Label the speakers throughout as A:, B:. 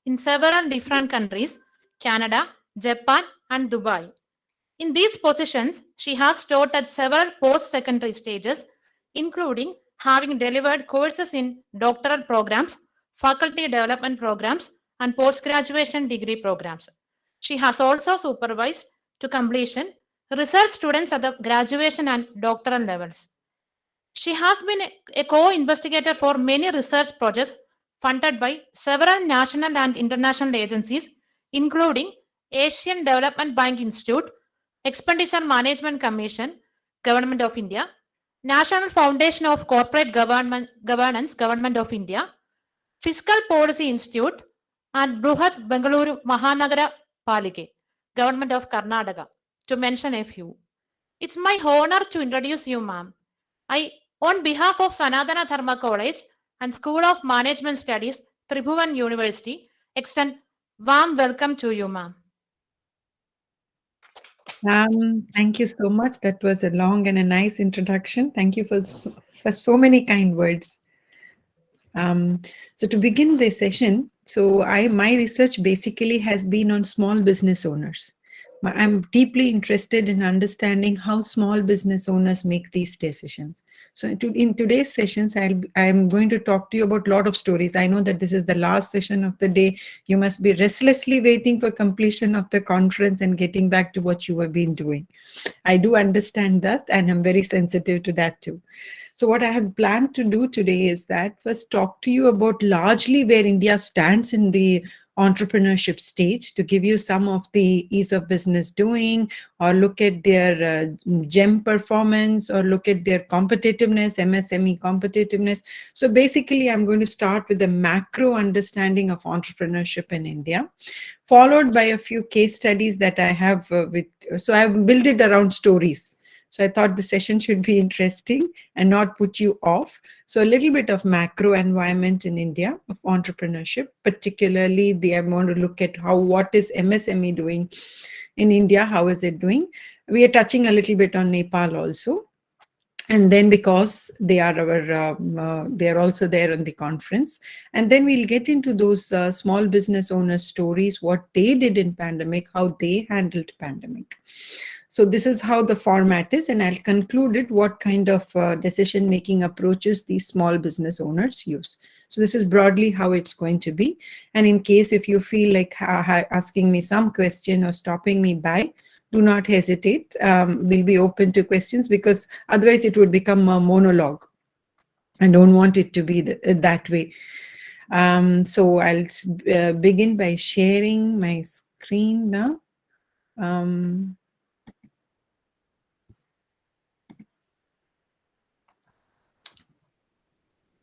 A: in several different countries, Canada, Japan, and Dubai. In these positions, she has taught at several post secondary stages, including having delivered courses in doctoral programs, faculty development programs, and postgraduation degree programs. She has also supervised to completion research students at the graduation and doctoral levels. She has been a co investigator for many research projects funded by several national and international agencies, including Asian Development Bank Institute, Expenditure Management Commission, Government of India, National Foundation of Corporate Governance, Government of India, Fiscal Policy Institute, and Bruhat Bengaluru Mahanagara Palike, Government of Karnataka, to mention a few. It's my honor to introduce you, ma'am. I, on behalf of Sanatana Dharma College and School of Management Studies, Tribhuvan University, extend warm welcome to you, ma'am.
B: Thank you so much. That was a long and a nice introduction. Thank you for so many kind words. So to begin this session, my research basically has been on small business owners. I'm deeply interested in understanding how small business owners make these decisions. So in today's sessions, I'm going to talk to you about a lot of stories. I know that this is the last session of the day. You must be restlessly waiting for completion of the conference and getting back to what you have been doing. I do understand that, and I'm very sensitive to that too. So what I have planned to do today is that first talk to you about largely where India stands in the entrepreneurship stage, to give you some of the ease of business doing, or look at their GEM performance, or look at their competitiveness, MSME competitiveness. So basically, I'm going to start with the macro understanding of entrepreneurship in India, followed by a few case studies that I have so I've built it around stories. So I thought the session should be interesting and not put you off. So a little bit of macro environment in India of entrepreneurship, particularly I'm going to look at what is MSME doing in India, how is it doing? We are touching a little bit on Nepal also. And then because they are they are also there on the conference, and then we'll get into those small business owners' stories, what they did in pandemic, how they handled pandemic. So this is how the format is, and I'll conclude it what kind of decision-making approaches these small business owners use. So this is broadly how it's going to be. And in case if you feel like asking me some question or stopping me by, do not hesitate. We'll be open to questions, because otherwise it would become a monologue. I don't want it to be that way. So I'll begin by sharing my screen now.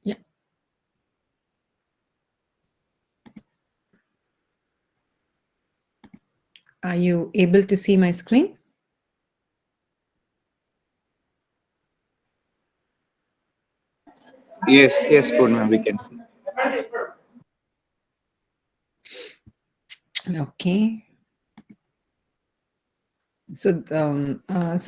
B: Yeah. Are you able to see my screen?
C: Yes, Poornima, we can see.
B: Okay. So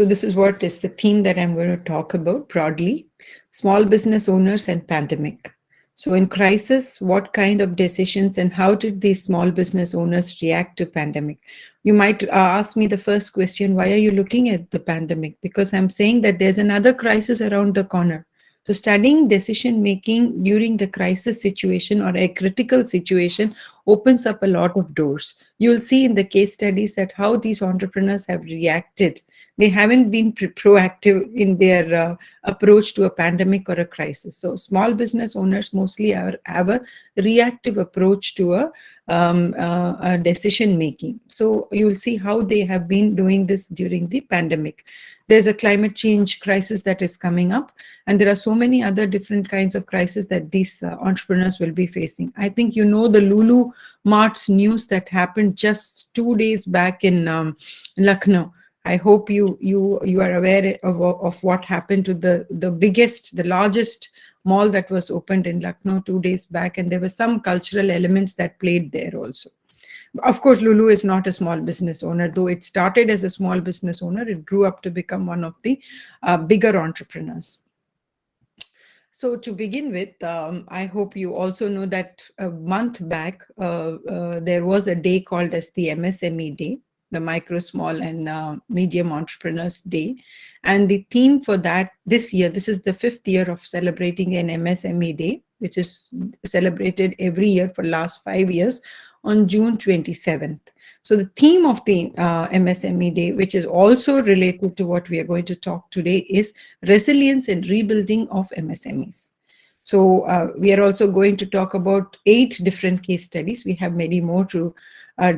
B: this is what is the theme that I'm going to talk about broadly: small business owners and pandemic. So in crisis, what kind of decisions and how did these small business owners react to pandemic? You might ask me the first question, why are you looking at the pandemic? Because I'm saying that there's another crisis around the corner. So studying decision making during the crisis situation or a critical situation opens up a lot of doors. You'll see in the case studies that how these entrepreneurs have reacted. They haven't been proactive in their approach to a pandemic or a crisis. So small business owners mostly have a reactive approach to a decision making. So you'll see how they have been doing this during the pandemic. There's a climate change crisis that is coming up, and there are so many other different kinds of crises that these entrepreneurs will be facing. I think you know the Lulu Mart's news that happened just 2 days back in Lucknow. I hope you are aware of what happened to the largest mall that was opened in Lucknow 2 days back, and there were some cultural elements that played there also. Of course, Lulu is not a small business owner, though it started as a small business owner. It grew up to become one of the bigger entrepreneurs. So to begin with, I hope you also know that a month back, there was a day called as the MSME Day, the Micro, Small and Medium Entrepreneurs Day. And the theme for that this year, this is the 5th year of celebrating an MSME Day, which is celebrated every year for last 5 years on June 27th. So the theme of the MSME Day, which is also related to what we are going to talk today, is resilience and rebuilding of MSMEs. So we are also going to talk about 8 different case studies. We have many more to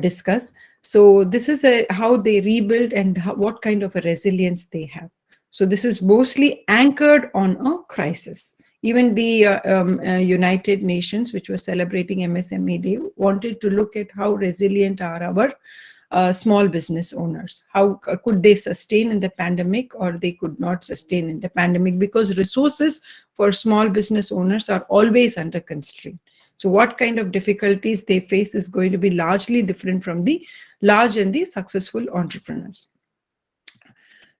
B: discuss. So this is how they rebuild and what kind of a resilience they have. So this is mostly anchored on a crisis. Even the United Nations, which was celebrating MSME Day, wanted to look at how resilient are our small business owners. How could they sustain in the pandemic, or they could not sustain in the pandemic, because resources for small business owners are always under constraint. So what kind of difficulties they face is going to be largely different from the large and the successful entrepreneurs.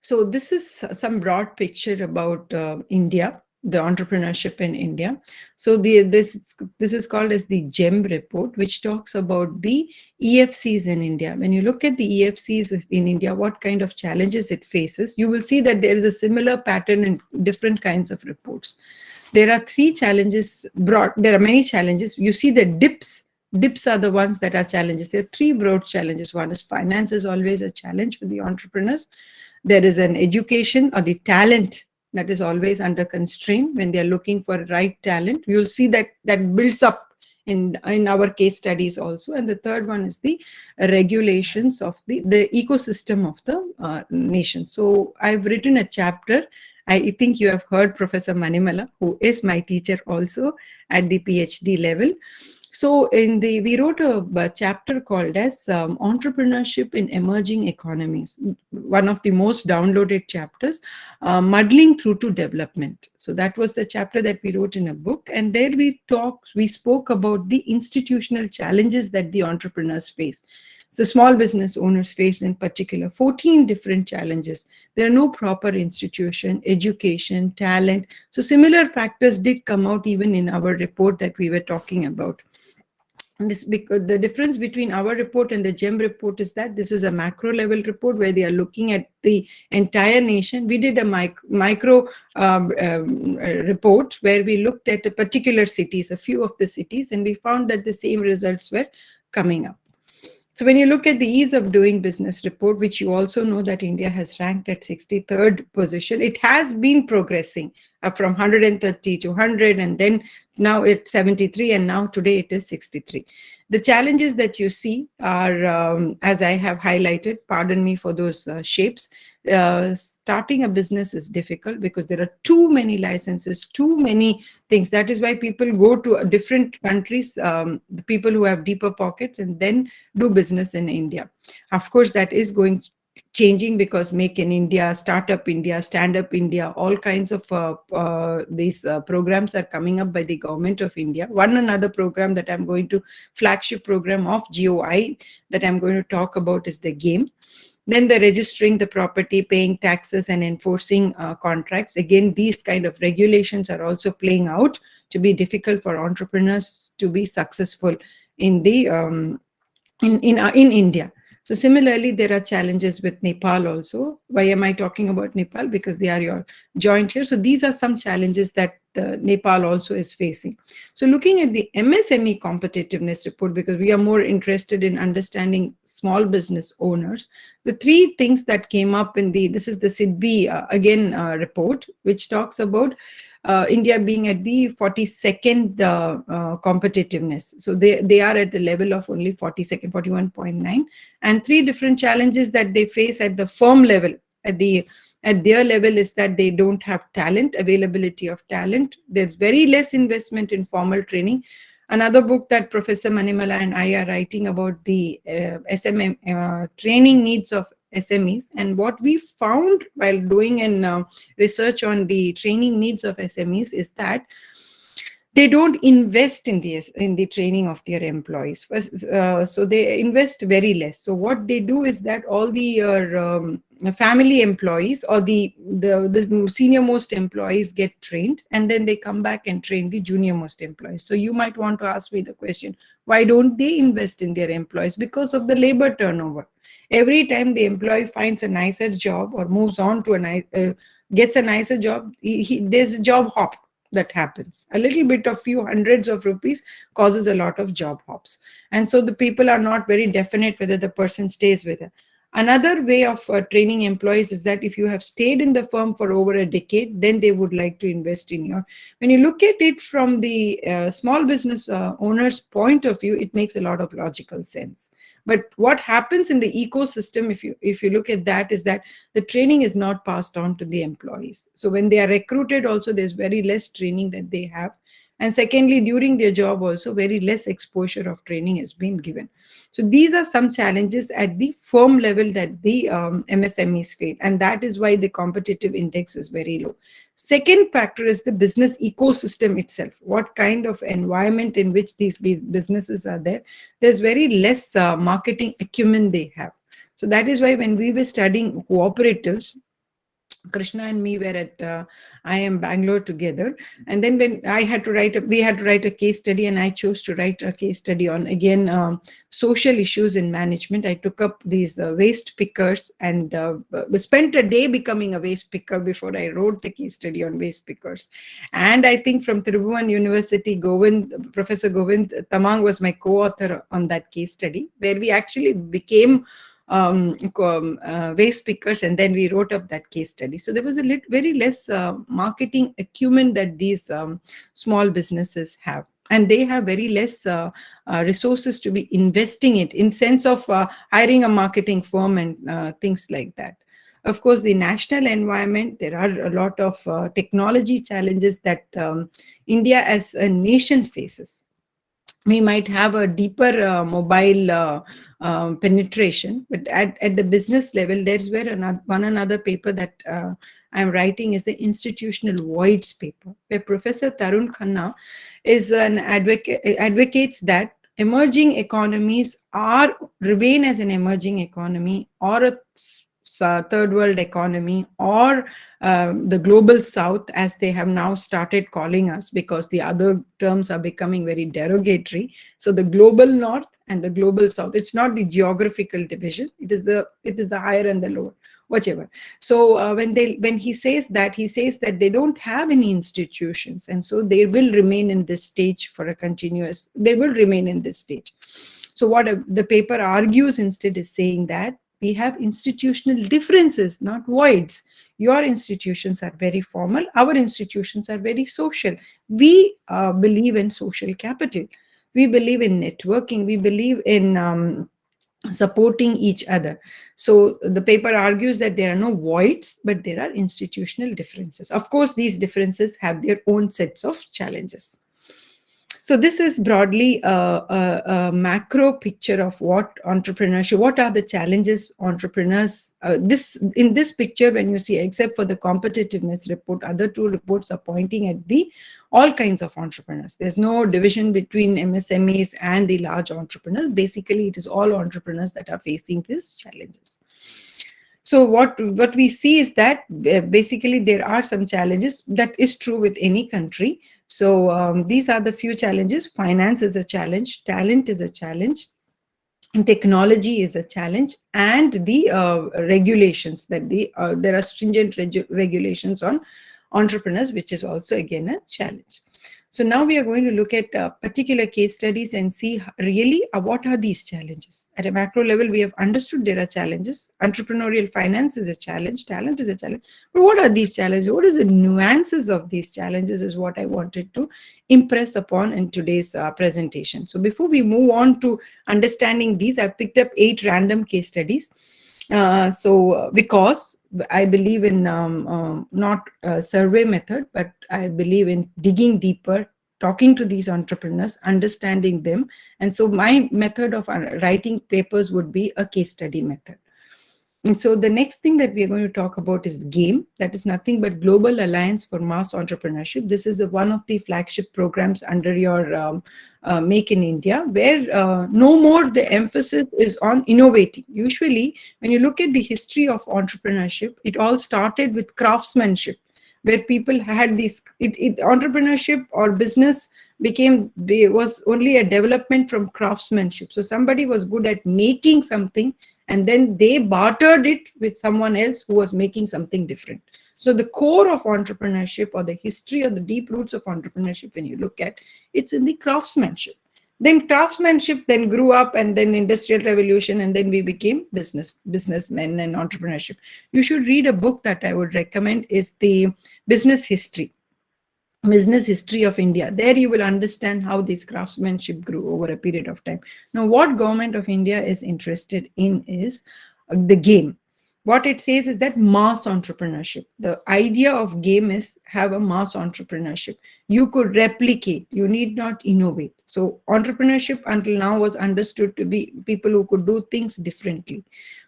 B: So this is some broad picture about India, the entrepreneurship in India. So this is called as the GEM report, which talks about the EFCs in India. When you look at the EFCs in India, what kind of challenges it faces, you will see that there is a similar pattern in different kinds of reports. There are 3 challenges broad. There are many challenges. You see the dips. Dips are the ones that are challenges. There are 3 broad challenges. One is finance is always a challenge for the entrepreneurs. There is an education or the talent that is always under constraint when they are looking for right talent. You'll see that builds up in our case studies also. And the third one is the regulations of the ecosystem of the nation. So I've written a chapter. I think you have heard Professor Manimala, who is my teacher also at the PhD level. So we wrote a chapter called as Entrepreneurship in Emerging Economies, one of the most downloaded chapters, muddling through to development. So that was the chapter that we wrote in a book. And there we spoke about the institutional challenges that the entrepreneurs face. So small business owners face in particular 14 different challenges. There are no proper institution, education, talent. So similar factors did come out even in our report that we were talking about. Because the difference between our report and the GEM report is that this is a macro level report where they are looking at the entire nation. We did a micro report where we looked at a particular cities, a few of the cities, and we found that the same results were coming up. So when you look at the ease of doing business report, which you also know that India has ranked at 63rd position, it has been progressing from 130 to 100, and then now it's 73, and now today it is 63. The challenges that you see are, as I have highlighted, pardon me for those shapes, starting a business is difficult because there are too many licenses, too many things. That is why people go to different countries, the people who have deeper pockets, and then do business in India. Of course, that is changing because Make in India, Startup India, Stand Up India, all kinds of these programs are coming up by the government of India. One another program that I'm going to, flagship program of GOI that I'm going to talk about is the GAME. Then the registering the property, paying taxes and enforcing contracts. Again, these kind of regulations are also playing out to be difficult for entrepreneurs to be successful in the in India. So similarly, there are challenges with Nepal also. Why am I talking about Nepal? Because they are your joint here. So these are some challenges that Nepal also is facing. So looking at the MSME competitiveness report, because we are more interested in understanding small business owners, the 3 things that came up in this is the SIDBI report, which talks about India being at the 42nd competitiveness. So they are at the level of only 42nd, 41.9, and 3 different challenges that they face at the firm level, at their level, is that they don't have talent, availability of talent. There's very less investment in formal training. Another book that Professor Manimala and I are writing about the SMM training needs of SMEs, and what we found while doing research on the training needs of SMEs is that they don't invest in the training of their employees. So they invest very less. So what they do is that all the family employees or the senior most employees get trained, and then they come back and train the junior most employees. So you might want to ask me the question, why don't they invest in their employees? Because of the labor turnover. Every time the employee finds a nicer job or moves on to gets a nicer job, there's a job hop that happens. A little bit of few hundreds of rupees causes a lot of job hops. And so the people are not very definite whether the person stays with it. Another way of training employees is that if you have stayed in the firm for over a decade, then they would like to invest in you. When you look at it from the small business owner's point of view, it makes a lot of logical sense. But what happens in the ecosystem, if you look at that, is that the training is not passed on to the employees. So when they are recruited also, there's very less training that they have. And secondly, during their job also, very less exposure of training has been given. So these are some challenges at the firm level that the MSMEs face, and that is why the competitive index is very low. Second factor is the business ecosystem itself. What kind of environment in which these businesses are there? There's very less marketing acumen they have. So that is why when we were studying cooperatives, Krishna and me were at IIM Bangalore together, and then when we had to write a case study, and I chose to write a case study on again social issues in management. I took up these waste pickers and spent a day becoming a waste picker before I wrote the case study on waste pickers. And I think from Tribhuvan University, Professor Govind Tamang was my co-author on that case study, where we actually became waste pickers, and then we wrote up that case study. So there was very less marketing acumen that these small businesses have, and they have very less resources to be investing it in sense of hiring a marketing firm and things like that. Of course, the national environment, there are a lot of technology challenges that India as a nation faces. We might have a deeper mobile penetration, but at the business level, there's where another paper that I'm writing is the institutional voids paper, where Professor Tarun Khanna is an advocates that emerging economies remain as an emerging economy or a third world economy or the global south, as they have now started calling us, because the other terms are becoming very derogatory. So the global north and the global south, it's not the geographical division, it is the higher and the lower, whichever. So when he says that they don't have any institutions, and so they will remain in this stage for a continuous, they will remain in this stage. So what the paper argues instead is saying that we have institutional differences, not voids. Your institutions are very formal, our institutions are very social. We believe in social capital, we believe in networking, we believe in supporting each other. So the paper argues that there are no voids, but there are institutional differences. Of course, these differences have their own sets of challenges. So this is broadly a macro picture of what entrepreneurship, what are the challenges entrepreneurs, in this picture, when you see, except for the competitiveness report, other two reports are pointing at all kinds of entrepreneurs. There's no division between MSMEs and the large entrepreneurs. Basically, it is all entrepreneurs that are facing these challenges. So what we see is that basically there are some challenges. That is true with any country. So these are the few challenges. Finance is a challenge, talent is a challenge, technology is a challenge, and the regulations, that there are stringent regulations on entrepreneurs, which is also again a challenge. So now we are going to look at particular case studies and see really what are these challenges. At a macro level, we have understood there are challenges. Entrepreneurial finance is a challenge, talent is a challenge. But what are these challenges? What is the nuances of these challenges is what I wanted to impress upon in today's presentation. So before we move on to understanding these, I've picked up 8 random case studies. Because I believe in not a survey method, but I believe in digging deeper, talking to these entrepreneurs, understanding them. And so my method of writing papers would be a case study method. And so the next thing that we are going to talk about is GAME. That is nothing but Global Alliance for Mass Entrepreneurship. This is one of the flagship programs under your Make in India, where no more the emphasis is on innovating. Usually, when you look at the history of entrepreneurship, it all started with craftsmanship, where people had this entrepreneurship or business was only a development from craftsmanship. So somebody was good at making something, and then they bartered it with someone else who was making something different. So the core of entrepreneurship, or the history or the deep roots of entrepreneurship, when you look at, it's in the craftsmanship. Then craftsmanship then grew up, and then industrial revolution, and then we became businessmen and entrepreneurship. You should read a book that I would recommend, is the Business History of India. There you will understand how this craftsmanship grew over a period of time. Now, what government of India is interested in is the GAME. What it says is that mass entrepreneurship. The idea of GAME is have a mass entrepreneurship. You could replicate, you need not innovate. So entrepreneurship until now was understood to be people who could do things differently.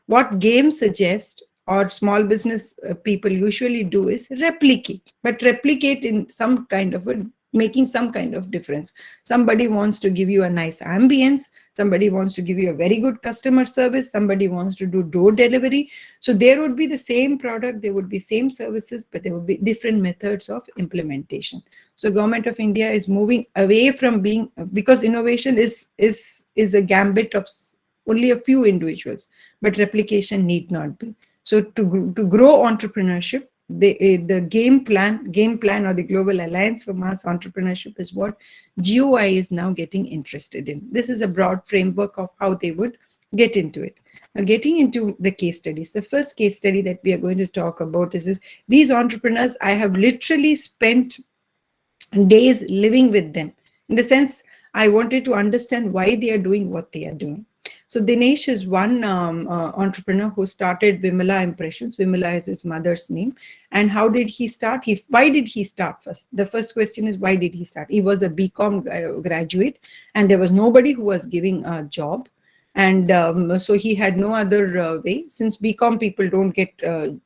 B: What GAME suggests, or small business people usually do, is replicate, but replicate in some kind of making some kind of difference. Somebody wants to give you a nice ambience, somebody wants to give you a very good customer service, somebody wants to do door delivery. So there would be the same product, there would be same services, but there would be different methods of implementation. So Government of India is moving away from being, because innovation is a gambit of only a few individuals, but replication need not be. So to grow entrepreneurship, the game plan or the Global Alliance for Mass Entrepreneurship is what GOI is now getting interested in. This is a broad framework of how they would get into it. Now, getting into the case studies, the first case study that we are going to talk about is these entrepreneurs. I have literally spent days living with them, in the sense I wanted to understand why they are doing what they are doing. So Dinesh is one entrepreneur who started Vimala Impressions. Vimala is his mother's name. And how did he start? Why did he start first? The first question is, why did he start? He was a BCom graduate, and there was nobody who was giving a job. And so he had no other way. Since BCom people don't get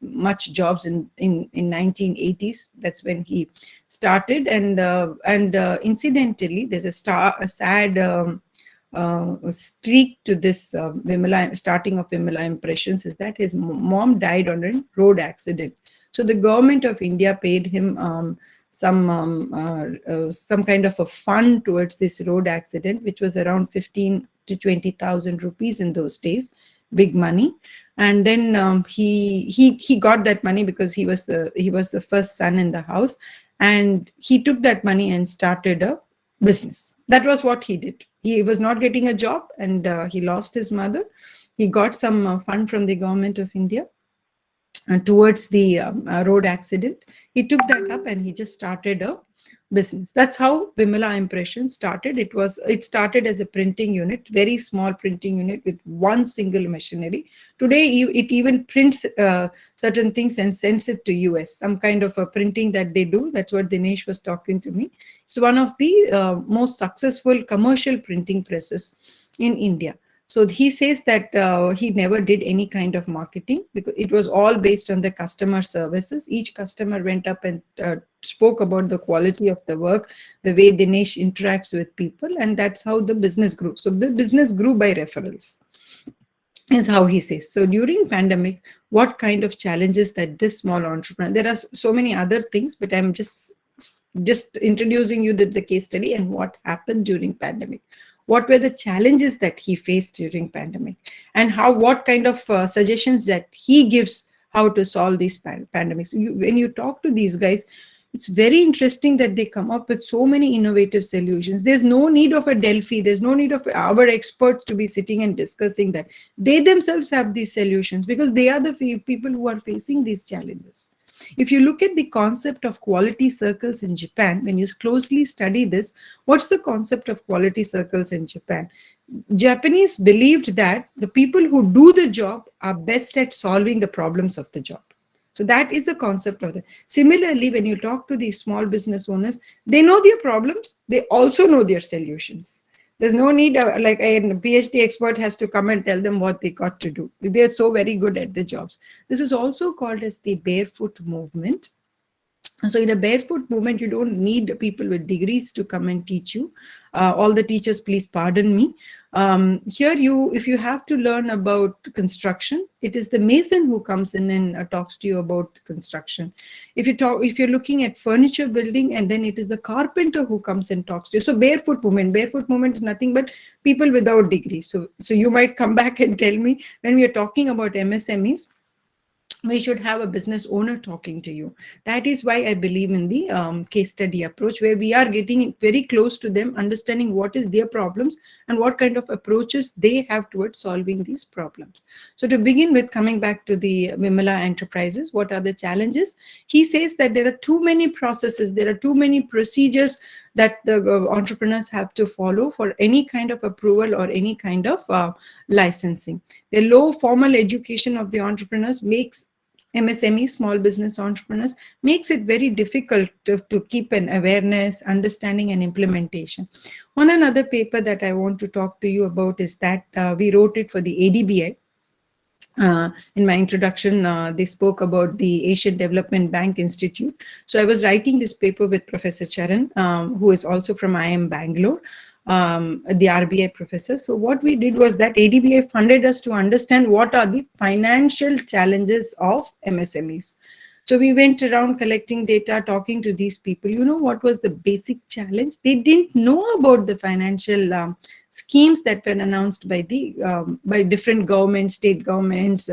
B: much jobs in 1980s, that's when he started. And incidentally, there's a sad streak to this starting of Vimala Impressions, is that his mom died on a road accident. So the Government of India paid him some kind of a fund towards this road accident, which was around 15 to 20,000 rupees in those days, big money. And then he got that money because he was the first son in the house, and he took that money and started a business. That was what he did. He was not getting a job, and he lost his mother. He got some fund from the Government of India towards the road accident. He took that up and he just started a business. That's how Vimala Impressions started. It started as a printing unit, very small printing unit with one single machinery. Today, it even prints certain things and sends it to US, some kind of a printing that they do. That's what Dinesh was talking to me. It's one of the most successful commercial printing presses in India. So he says that he never did any kind of marketing, because it was all based on the customer services. Each customer went up and spoke about the quality of the work, the way Dinesh interacts with people, and that's how the business grew. So the business grew by referrals, is how he says. So during pandemic, what kind of challenges that this small entrepreneur, there are so many other things, but I'm just introducing you the case study and what happened during pandemic. What were the challenges that he faced during pandemic, and what kind of suggestions that he gives how to solve these pandemics. When you talk to these guys, it's very interesting that they come up with so many innovative solutions. There's no need of a Delphi. There's no need of our experts to be sitting and discussing that. They themselves have these solutions because they are the people who are facing these challenges. If you look at the concept of quality circles in Japan, when you closely study this, what's the concept of quality circles in Japan? Japanese believed that the people who do the job are best at solving the problems of the job. So that is the concept of it. Similarly, when you talk to these small business owners, they know their problems. They also know their solutions. There's no need, like a PhD expert has to come and tell them what they got to do. They're so very good at the jobs. This is also called as the barefoot movement. So in a barefoot movement, you don't need people with degrees to come and teach you. All the teachers, please pardon me. Here, if you have to learn about construction, it is the mason who comes in and talks to you about construction. If you're looking at furniture building, and then it is the carpenter who comes and talks to you. So barefoot movement is nothing but people without degrees. So you might come back and tell me, when we are talking about MSMEs, we should have a business owner talking to you. That is why I believe in the case study approach, where we are getting very close to them, understanding what is their problems and what kind of approaches they have towards solving these problems. So to begin with, coming back to the Vimala Enterprises, what are the challenges? He says that there are too many processes, there are too many procedures that the entrepreneurs have to follow for any kind of approval or any kind of licensing. The low formal education of the entrepreneurs makes MSME, small business entrepreneurs, makes it very difficult to keep an awareness, understanding, and implementation. On another paper that I want to talk to you about is that we wrote it for the ADBI. In my introduction, they spoke about the Asian Development Bank Institute. So I was writing this paper with Professor Charan, who is also from IIM Bangalore, the RBI professor. So what we did was that ADBI funded us to understand what are the financial challenges of MSMEs. So we went around collecting data, talking to these people. You know what was the basic challenge? They didn't know about the financial schemes that were announced by different governments, state governments,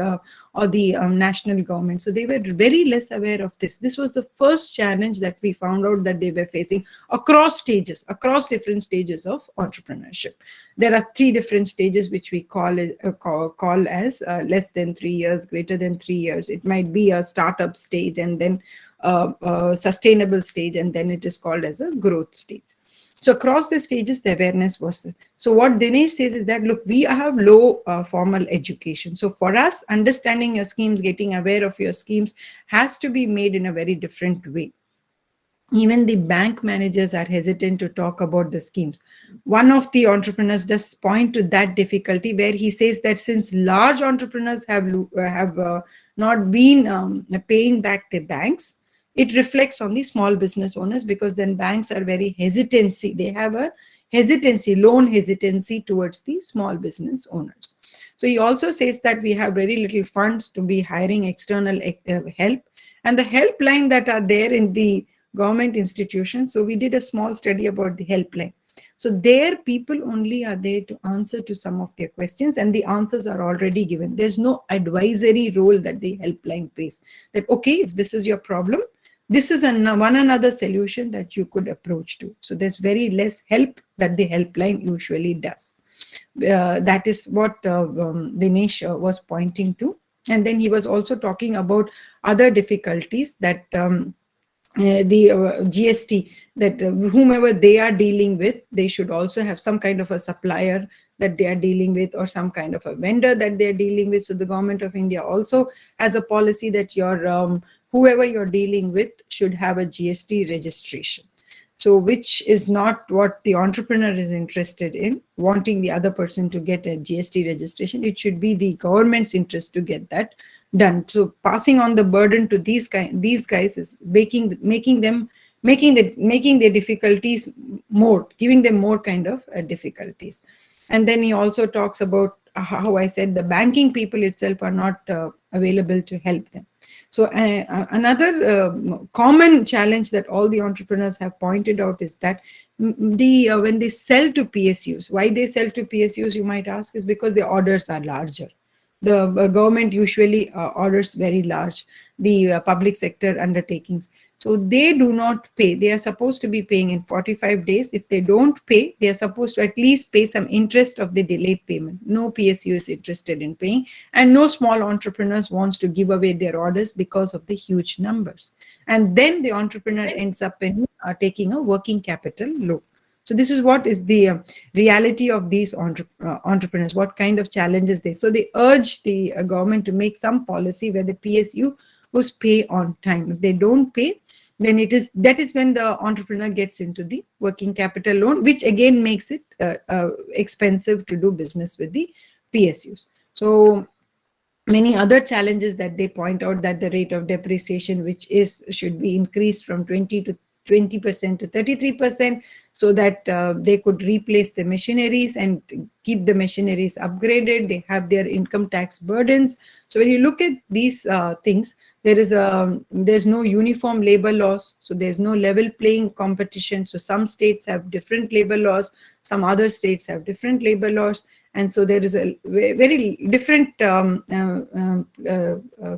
B: or the national government. So they were very less aware of this. This was the first challenge that we found out that they were facing across different stages of entrepreneurship. There are 3 different stages which we call as less than 3 years, greater than 3 years. It might be a startup stage, and then a sustainable stage, and then it is called as a growth stage. So across the stages, the awareness was. So what Dinesh says is that, look, we have low formal education. So for us, understanding your schemes, getting aware of your schemes has to be made in a very different way. Even the bank managers are hesitant to talk about the schemes. One of the entrepreneurs does point to that difficulty, where he says that since large entrepreneurs have not been paying back the banks, it reflects on the small business owners, because then banks are very hesitancy. They have a loan hesitancy towards the small business owners. So he also says that we have very little funds to be hiring external help, and the helpline that are there in the government institutions. So we did a small study about the helpline. So there, people only are there to answer to some of their questions, and the answers are already given. There's no advisory role that the helpline plays. That, okay, if this is your problem, this is one another solution that you could approach to. So there's very less help that the helpline usually does. That is what Dinesh was pointing to. And then he was also talking about other difficulties, that the GST, that whomever they are dealing with, they should also have some kind of a supplier that they are dealing with, or some kind of a vendor that they're dealing with. So the government of India also has a policy that your whoever you're dealing with should have a GST registration. So which is not what the entrepreneur is interested in, wanting the other person to get a GST registration. It should be the government's interest to get that done. So passing on the burden to these guys is making their difficulties more, giving them more kind of difficulties. And then he also talks about how I said the banking people itself are not available to help them. So another common challenge that all the entrepreneurs have pointed out is that when they sell to PSUs, why they sell to PSUs, you might ask, is because the orders are larger. The government usually orders very large, the public sector undertakings. So they do not pay. They are supposed to be paying in 45 days. If they don't pay, they are supposed to at least pay some interest of the delayed payment. No PSU is interested in paying, and no small entrepreneurs wants to give away their orders because of the huge numbers. And then the entrepreneur ends up in taking a working capital loan. So this is what is the reality of these entrepreneurs, what kind of challenges they. So they urge the government to make some policy where the PSU pay on time. If they don't pay, then that is when the entrepreneur gets into the working capital loan, which again makes it expensive to do business with the PSUs. So many other challenges that they point out, that the rate of depreciation, which should be increased from 20% to 33%, so that they could replace the machineries and keep the machineries upgraded. They have their income tax burdens. So when you look at these things, there's no uniform labor laws, so there's no level playing competition. So some states have different labor laws, some other states have different labor laws, and so there is a very different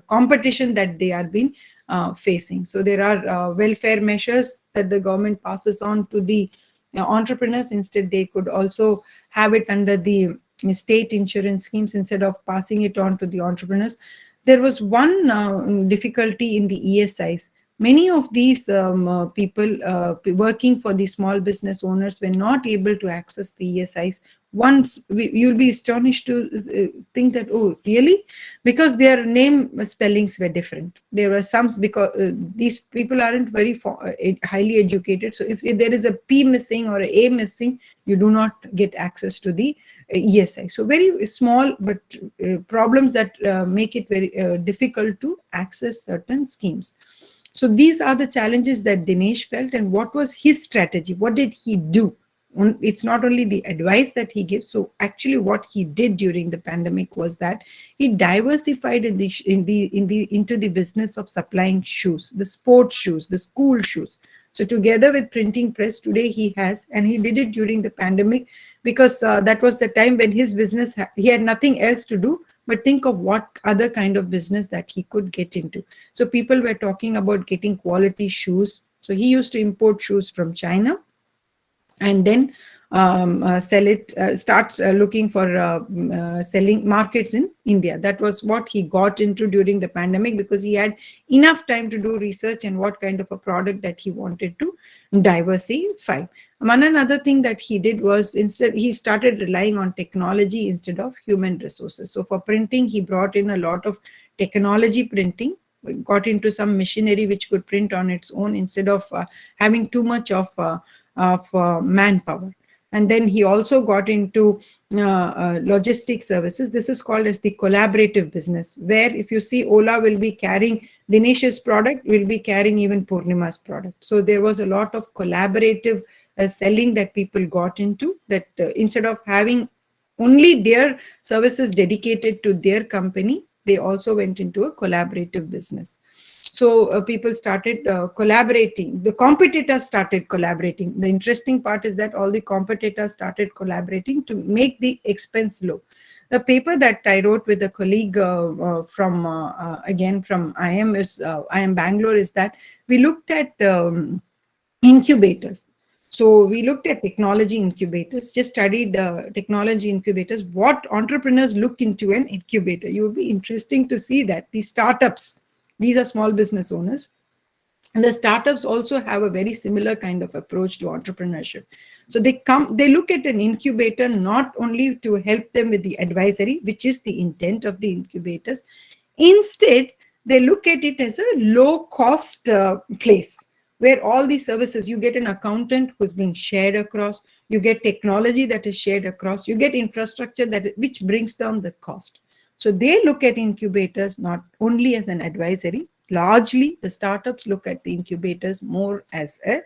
B: competition that they are being facing. So there are welfare measures that the government passes on to the entrepreneurs. Instead, they could also have it under the state insurance schemes instead of passing it on to the entrepreneurs. There was one difficulty in the ESIs. Many of these people working for the small business owners were not able to access the ESIs. Once you'll be astonished to think that, oh, really? Because their name spellings were different. There were some, because these people aren't very highly educated. So if there is a P missing or a missing, you do not get access to the ESI. So very small, but problems that make it very difficult to access certain schemes. So these are the challenges that Dinesh felt, and what was his strategy? What did he do? It's not only the advice that he gives. So actually what he did during the pandemic was that he diversified into the business of supplying shoes, the sports shoes, the school shoes. So together with printing press, today he has, and he did it during the pandemic, because that was the time when his business, he had nothing else to do but think of what other kind of business that he could get into. So people were talking about getting quality shoes. So he used to import shoes from China, and then sell it, starts looking for selling markets in India. That was what he got into during the pandemic, because he had enough time to do research and what kind of a product that he wanted to diversify. Another thing that he did was, instead he started relying on technology instead of human resources. So for printing, he brought in a lot of technology printing, got into some machinery which could print on its own instead of having too much of manpower. And then he also got into logistic services. This is called as the collaborative business, where if you see, Ola will be carrying Dinesh's product, will be carrying even Poornima's product. So there was a lot of collaborative selling that people got into, that instead of having only their services dedicated to their company, they also went into a collaborative business. So people started collaborating. The competitors started collaborating. The interesting part is that all the competitors started collaborating to make the expense low. The paper that I wrote with a colleague from IIM Bangalore, is that we looked at incubators. So we looked at technology incubators, just studied technology incubators, what entrepreneurs look into an incubator. You will be interesting to see that these startups, these are small business owners, and the startups also have a very similar kind of approach to entrepreneurship. So they look at an incubator not only to help them with the advisory, which is the intent of the incubators. Instead, they look at it as a low cost place, where all these services, you get an accountant who's being shared across, you get technology that is shared across, you get infrastructure which brings down the cost. So they look at incubators not only as an advisory. Largely, the startups look at the incubators more as a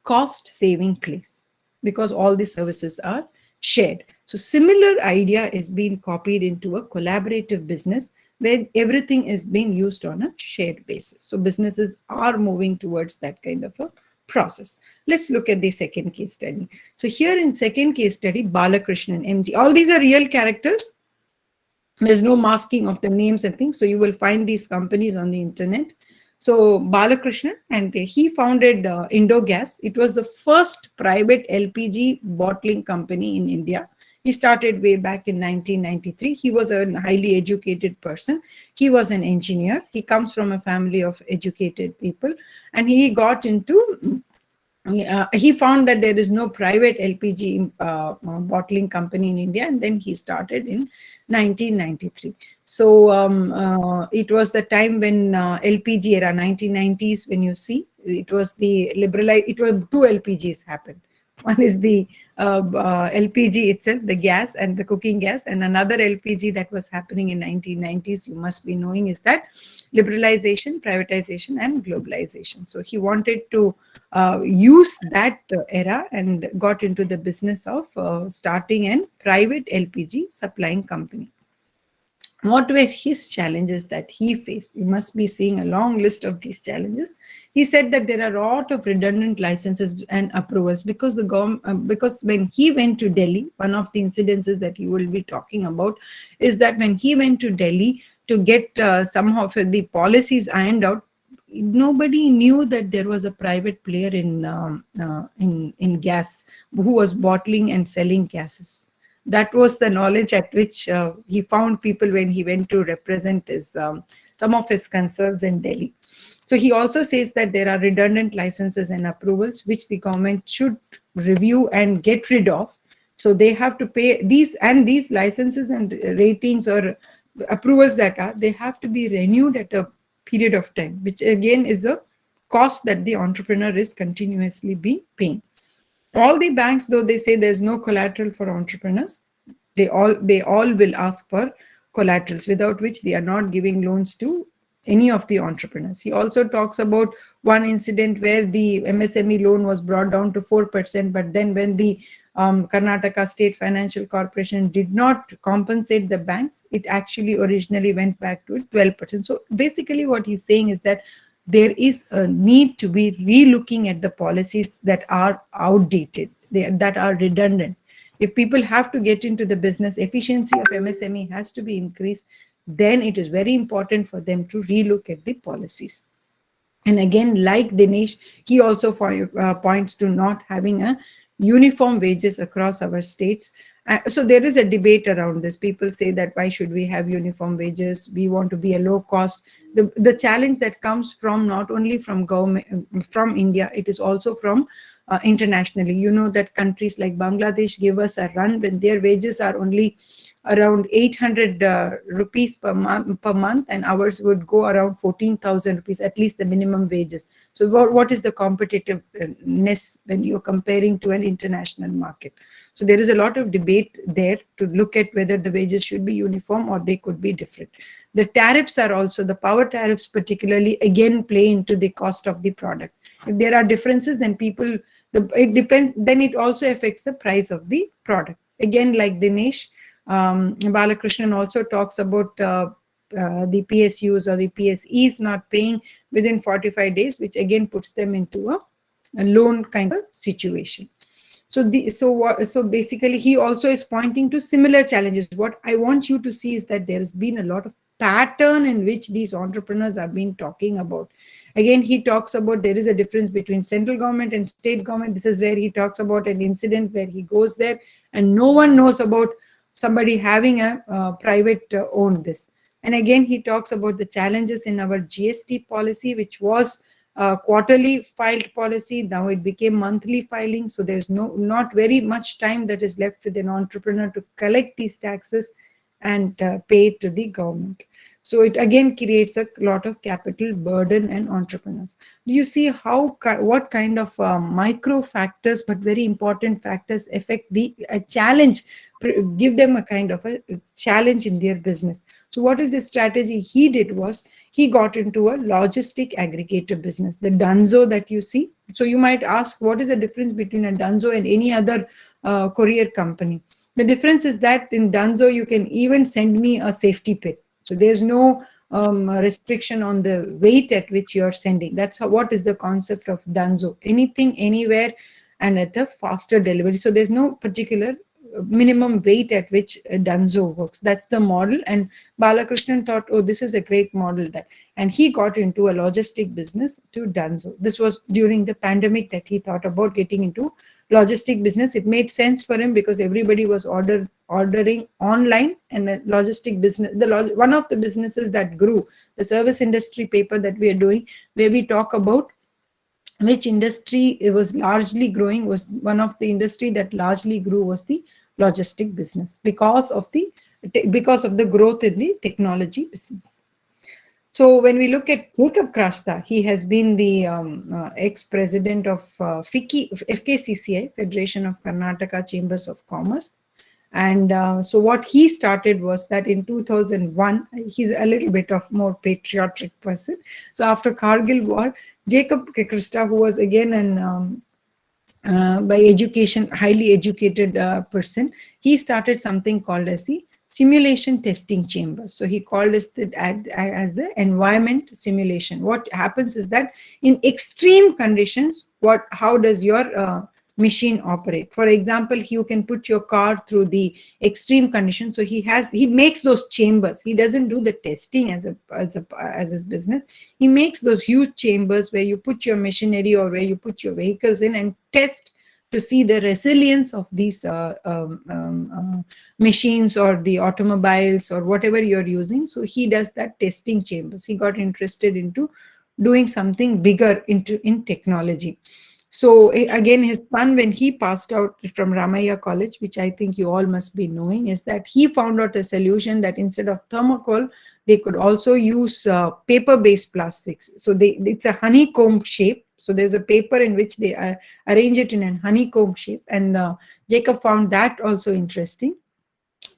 B: cost-saving place, because all the services are shared. So similar idea is being copied into a collaborative business, where everything is being used on a shared basis. So businesses are moving towards that kind of a process. Let's look at the second case study. So here in second case study, Balakrishnan, MG, all these are real characters. There's no masking of the names and things. So you will find these companies on the internet. So Balakrishnan, and he founded Indogas. It was the first private LPG bottling company in India. He started way back in 1993. He was a highly educated person. He was an engineer. He comes from a family of educated people, and he got into he found that there is no private LPG bottling company in India, and then he started in 1993. So it was the time when LPG era, 1990s, when you see, it was the it was two LPGs happened. One is the LPG itself, the gas and the cooking gas, and another LPG that was happening in 1990s, you must be knowing, is that liberalization, privatization, and globalization. So he wanted to use that era and got into the business of starting a private LPG supplying company. What were his challenges that he faced? You must be seeing a long list of these challenges. He said that there are a lot of redundant licenses and approvals because the government, because when he went to Delhi, one of the incidences that you will be talking about is that when he went to Delhi to get some of the policies ironed out, nobody knew that there was a private player in gas who was bottling and selling gases. That was the knowledge at which he found people when he went to represent his some of his concerns in Delhi. So he also says that there are redundant licenses and approvals which the government should review and get rid of. So they have to pay these, and these licenses and ratings or approvals that are, they have to be renewed at a period of time, which again is a cost that the entrepreneur is continuously be paying. All the banks, though they say there's no collateral for entrepreneurs, they all will ask for collaterals, without which they are not giving loans to any of the entrepreneurs. He also talks about one incident where the MSME loan was brought down to 4%, but then when the Karnataka State Financial Corporation did not compensate the banks, it actually originally went back to 12%. So basically what he's saying is that there is a need to be relooking at the policies that are outdated, that are redundant. If people have to get into the business, efficiency of MSME has to be increased, then it is very important for them to relook at the policies. And again, like Dinesh, he also points to not having a uniform wages across our states. So there is a debate around this. People say that why should we have uniform wages? We want to be a low cost. The challenge that comes from not only from government, from India, it is also from internationally. You know that countries like Bangladesh give us a run when their wages are only around 800 rupees per month, and ours would go around 14,000 rupees, at least the minimum wages. So what is the competitiveness when you're comparing to an international market? So there is a lot of debate there to look at whether the wages should be uniform or they could be different. The tariffs are also, the power tariffs particularly, again play into the cost of the product. If there are differences, then it depends, then it also affects the price of the product. Again, like Dinesh, Balakrishnan also talks about the PSUs or the PSEs not paying within 45 days, which again puts them into a loan kind of situation. So basically he also is pointing to similar challenges. What I want you to see is that there has been a lot of pattern in which these entrepreneurs have been talking about. Again, he talks about there is a difference between central government and state government. This is where he talks about an incident where he goes there and no one knows about somebody having a private owned this. And again, he talks about the challenges in our GST policy, which was quarterly filed policy. Now it became monthly filing. So there's not very much time that is left with an entrepreneur to collect these taxes and pay to the government. So it again creates a lot of capital burden and entrepreneurs. Do you see what kind of micro factors, but very important factors, affect the challenge, give them a kind of a challenge in their business? So what is the strategy he did was he got into a logistic aggregator business, the Dunzo that you see. So you might ask, what is the difference between a Dunzo and any other courier company? The difference is that in Dunzo, you can even send me a safety pin. So there's no restriction on the weight at which you're sending. That's what is the concept of Dunzo. Anything, anywhere, and at a faster delivery. So there's no particular minimum weight at which Dunzo works. That's the model. And Balakrishnan thought, oh, this is a great model. And he got into a logistic business to Dunzo. This was during the pandemic that he thought about getting into logistic business. It made sense for him because everybody was ordering online, and the logistic business, one of the businesses that grew, the service industry paper that we are doing, where we talk about which industry it was largely growing, was one of the industry that largely grew was the logistic business because of the growth in the technology business. So when we look at Jacob Krasta, he has been the ex-president of FKCCI, Federation of Karnataka Chambers of Commerce. And so what he started was that in 2001, he's a little bit of more patriotic person. So after Kargil war, Jacob Krista, who was again an by education, highly educated person, he started something called as the simulation testing chamber. So he called it as the environment simulation. What happens is that in extreme conditions, how does your machine operate? For example, you can put your car through the extreme conditions. So he makes those chambers. He doesn't do the testing as his business. He makes those huge chambers where you put your machinery or where you put your vehicles in and test to see the resilience of these machines or the automobiles or whatever you're using. So he does that testing chambers. He got interested into doing something bigger in technology. So again, his son, when he passed out from Ramaiah College, which I think you all must be knowing, is that he found out a solution that instead of thermocol, they could also use paper-based plastics. So it's a honeycomb shape. So there's a paper in which they arrange it in a honeycomb shape. And Jacob found that also interesting.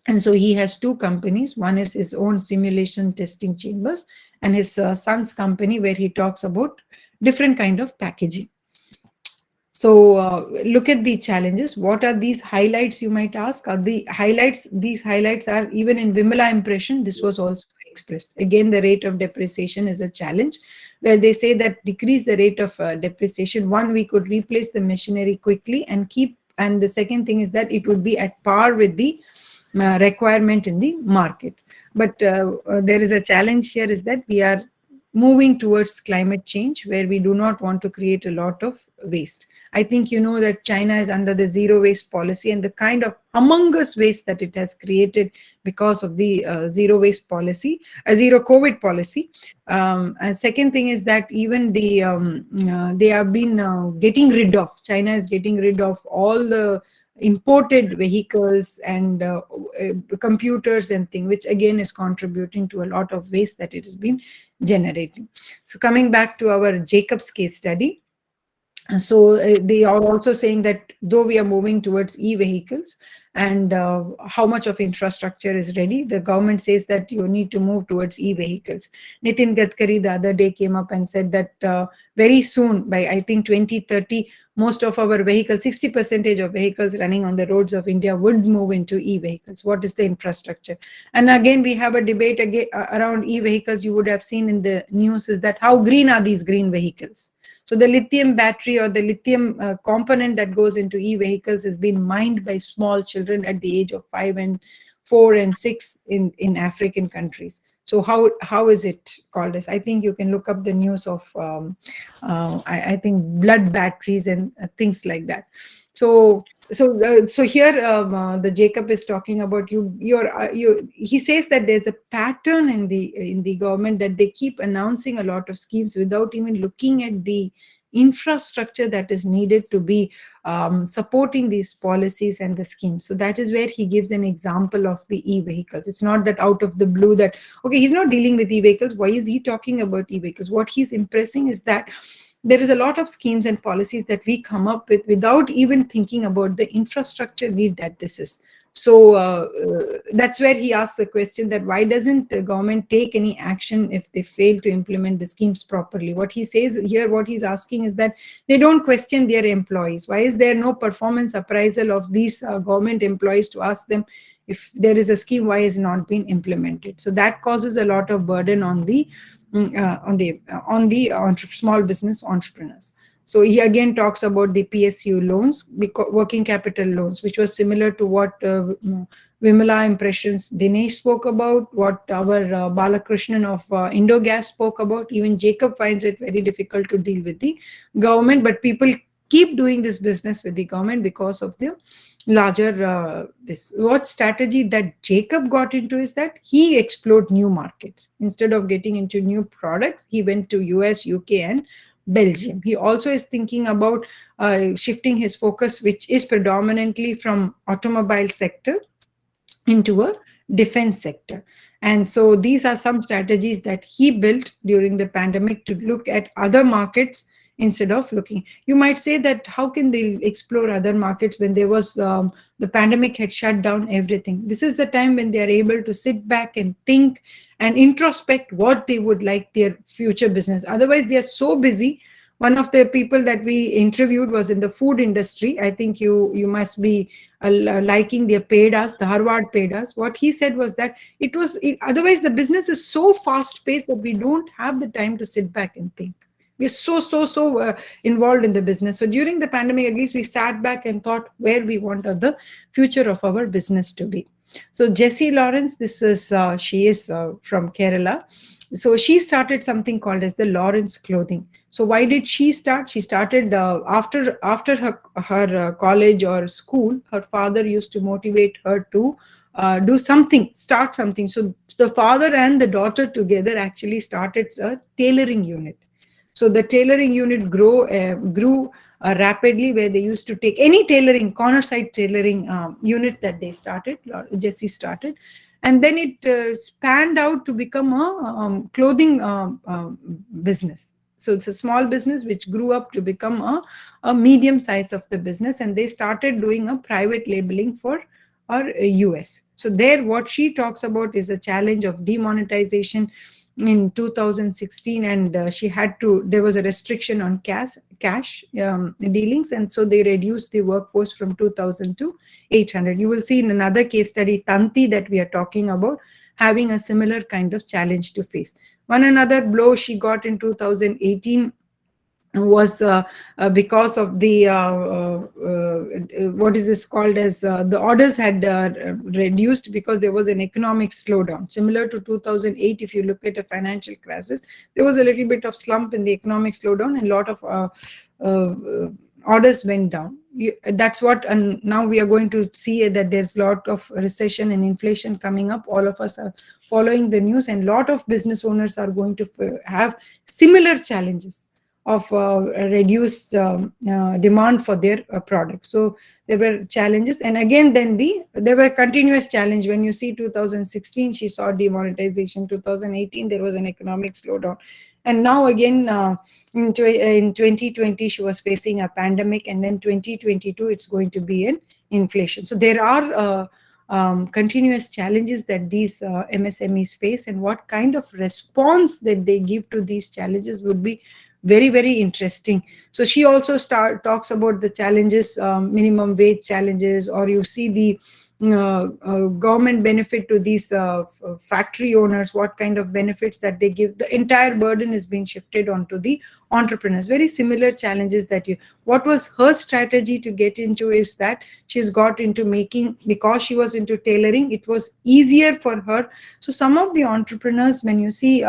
B: And so he has two companies. One is his own simulation testing chambers and his son's company, where he talks about different kind of packaging. So look at the challenges. What are these highlights, you might ask? Are the highlights? These highlights are even in Vimala impression. This was also expressed. Again, the rate of depreciation is a challenge, where they say that decrease the rate of depreciation. One, we could replace the machinery quickly and the second thing is that it would be at par with the requirement in the market. But there is a challenge here, is that we are moving towards climate change, where we do not want to create a lot of waste. I think you know that China is under the zero waste policy, and the kind of humongous waste that it has created because of the zero waste policy, zero COVID policy. And second thing is that even they have been getting rid of, China is getting rid of all the imported vehicles and computers and things, which again is contributing to a lot of waste that it has been generating. So coming back to our Jacob's case study, so they are also saying that though we are moving towards e-vehicles and how much of infrastructure is ready, the government says that you need to move towards e-vehicles. Nitin Gadkari the other day came up and said that very soon, by I think 2030, most of our vehicles, 60% of vehicles running on the roads of India would move into e-vehicles. What is the infrastructure? And again, we have a debate around e-vehicles. You would have seen in the news is that how green are these green vehicles? So the lithium battery or the lithium component that goes into e-vehicles has been mined by small children at the age of 5 and 4 and 6 in African countries. So how is it called as? I think you can look up the news of I think blood batteries and things like that. So here the Jacob is talking about he says that there's a pattern in the government, that they keep announcing a lot of schemes without even looking at the infrastructure that is needed to be supporting these policies and the schemes. So that is where he gives an example of the e-vehicles. It's not that out of the blue that, okay, he's not dealing with e-vehicles. Why is he talking about e-vehicles? What he's impressing is that there is a lot of schemes and policies that we come up with without even thinking about the infrastructure need that this is. So that's where he asks the question that why doesn't the government take any action if they fail to implement the schemes properly? What he says here, what he's asking is that they don't question their employees. Why is there no performance appraisal of these government employees to ask them if there is a scheme, why has not been implemented? So that causes a lot of burden on the small business entrepreneurs. So he again talks about the PSU loans, working capital loans, which was similar to what Vimala Impressions Dinesh spoke about, what our Balakrishnan of Indogas spoke about. Even Jacob finds it very difficult to deal with the government, but people keep doing this business with the government because of the larger what strategy that Jacob got into is that he explored new markets. Instead of getting into new products, he went to US, UK and Belgium. He also is thinking about shifting his focus, which is predominantly from automobile sector into a defense sector. And so these are some strategies that he built during the pandemic to look at other markets instead of looking. You might say that how can they explore other markets when there was the pandemic had shut down everything. This is the time when they are able to sit back and think and introspect what they would like their future business. Otherwise, they are so busy. One of the people that we interviewed was in the food industry. I think you must be liking their pedas, the Harvard pedas. What he said was that otherwise the business is so fast paced that we don't have the time to sit back and think. We're so involved in the business. So during the pandemic, at least we sat back and thought where we want the future of our business to be. So Jessie Lawrence, she is from Kerala. So she started something called as the Lawrence Clothing. So why did she start? She started after her college or school. Her father used to motivate her to start something. So the father and the daughter together actually started a tailoring unit. So the tailoring unit grew rapidly, where they used to take any tailoring, corner side tailoring unit that they started, Jessie started. And then it spanned out to become a clothing business. So it's a small business which grew up to become a medium size of the business. And they started doing a private labeling for US. So there, what she talks about is a challenge of demonetization in 2016, and there was a restriction on cash dealings, and so they reduced the workforce from 2,000 to 800. You will see in another case study, Tanti, that we are talking about, having a similar kind of challenge to face. One another blow she got in 2018 was because of the what is this called as the orders had reduced because there was an economic slowdown. Similar to 2008, if you look at a financial crisis, there was a little bit of slump in the economic slowdown, and a lot of orders went down. That's what, and now we are going to see that there's a lot of recession and inflation coming up. All of us are following the news, and a lot of business owners are going to have similar challenges of reduced demand for their products. So there were challenges, and again then there were continuous challenge. When you see 2016, she saw demonetization. 2018, there was an economic slowdown, and now again in 2020 she was facing a pandemic, and then 2022 it's going to be an inflation. So there are continuous challenges that these MSMEs face, and what kind of response that they give to these challenges would be very interesting. So she also talks about the challenges, minimum wage challenges, or you see the government benefit to these factory owners, what kind of benefits that they give. The entire burden is being shifted onto the entrepreneurs. Very similar challenges what was her strategy to get into is that she's got into making, because she was into tailoring, it was easier for her. So some of the entrepreneurs, when you see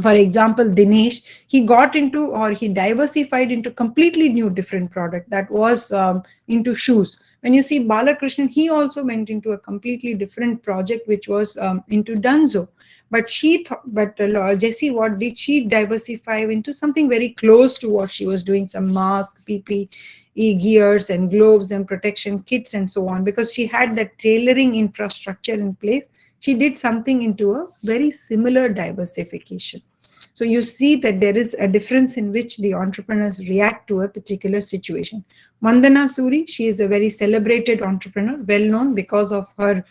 B: for example, Dinesh, he got into, or he diversified into completely new different product that was into shoes. When you see Balakrishnan, he also went into a completely different project, which was into Dunzo. But Jessie, what did she diversify into? Something very close to what she was doing, some mask, PPE gears and gloves and protection kits and so on, because she had that tailoring infrastructure in place. She did something into a very similar diversification. So you see that there is a difference in which the entrepreneurs react to a particular situation. Mandana Suri, she is a very celebrated entrepreneur, well known because of her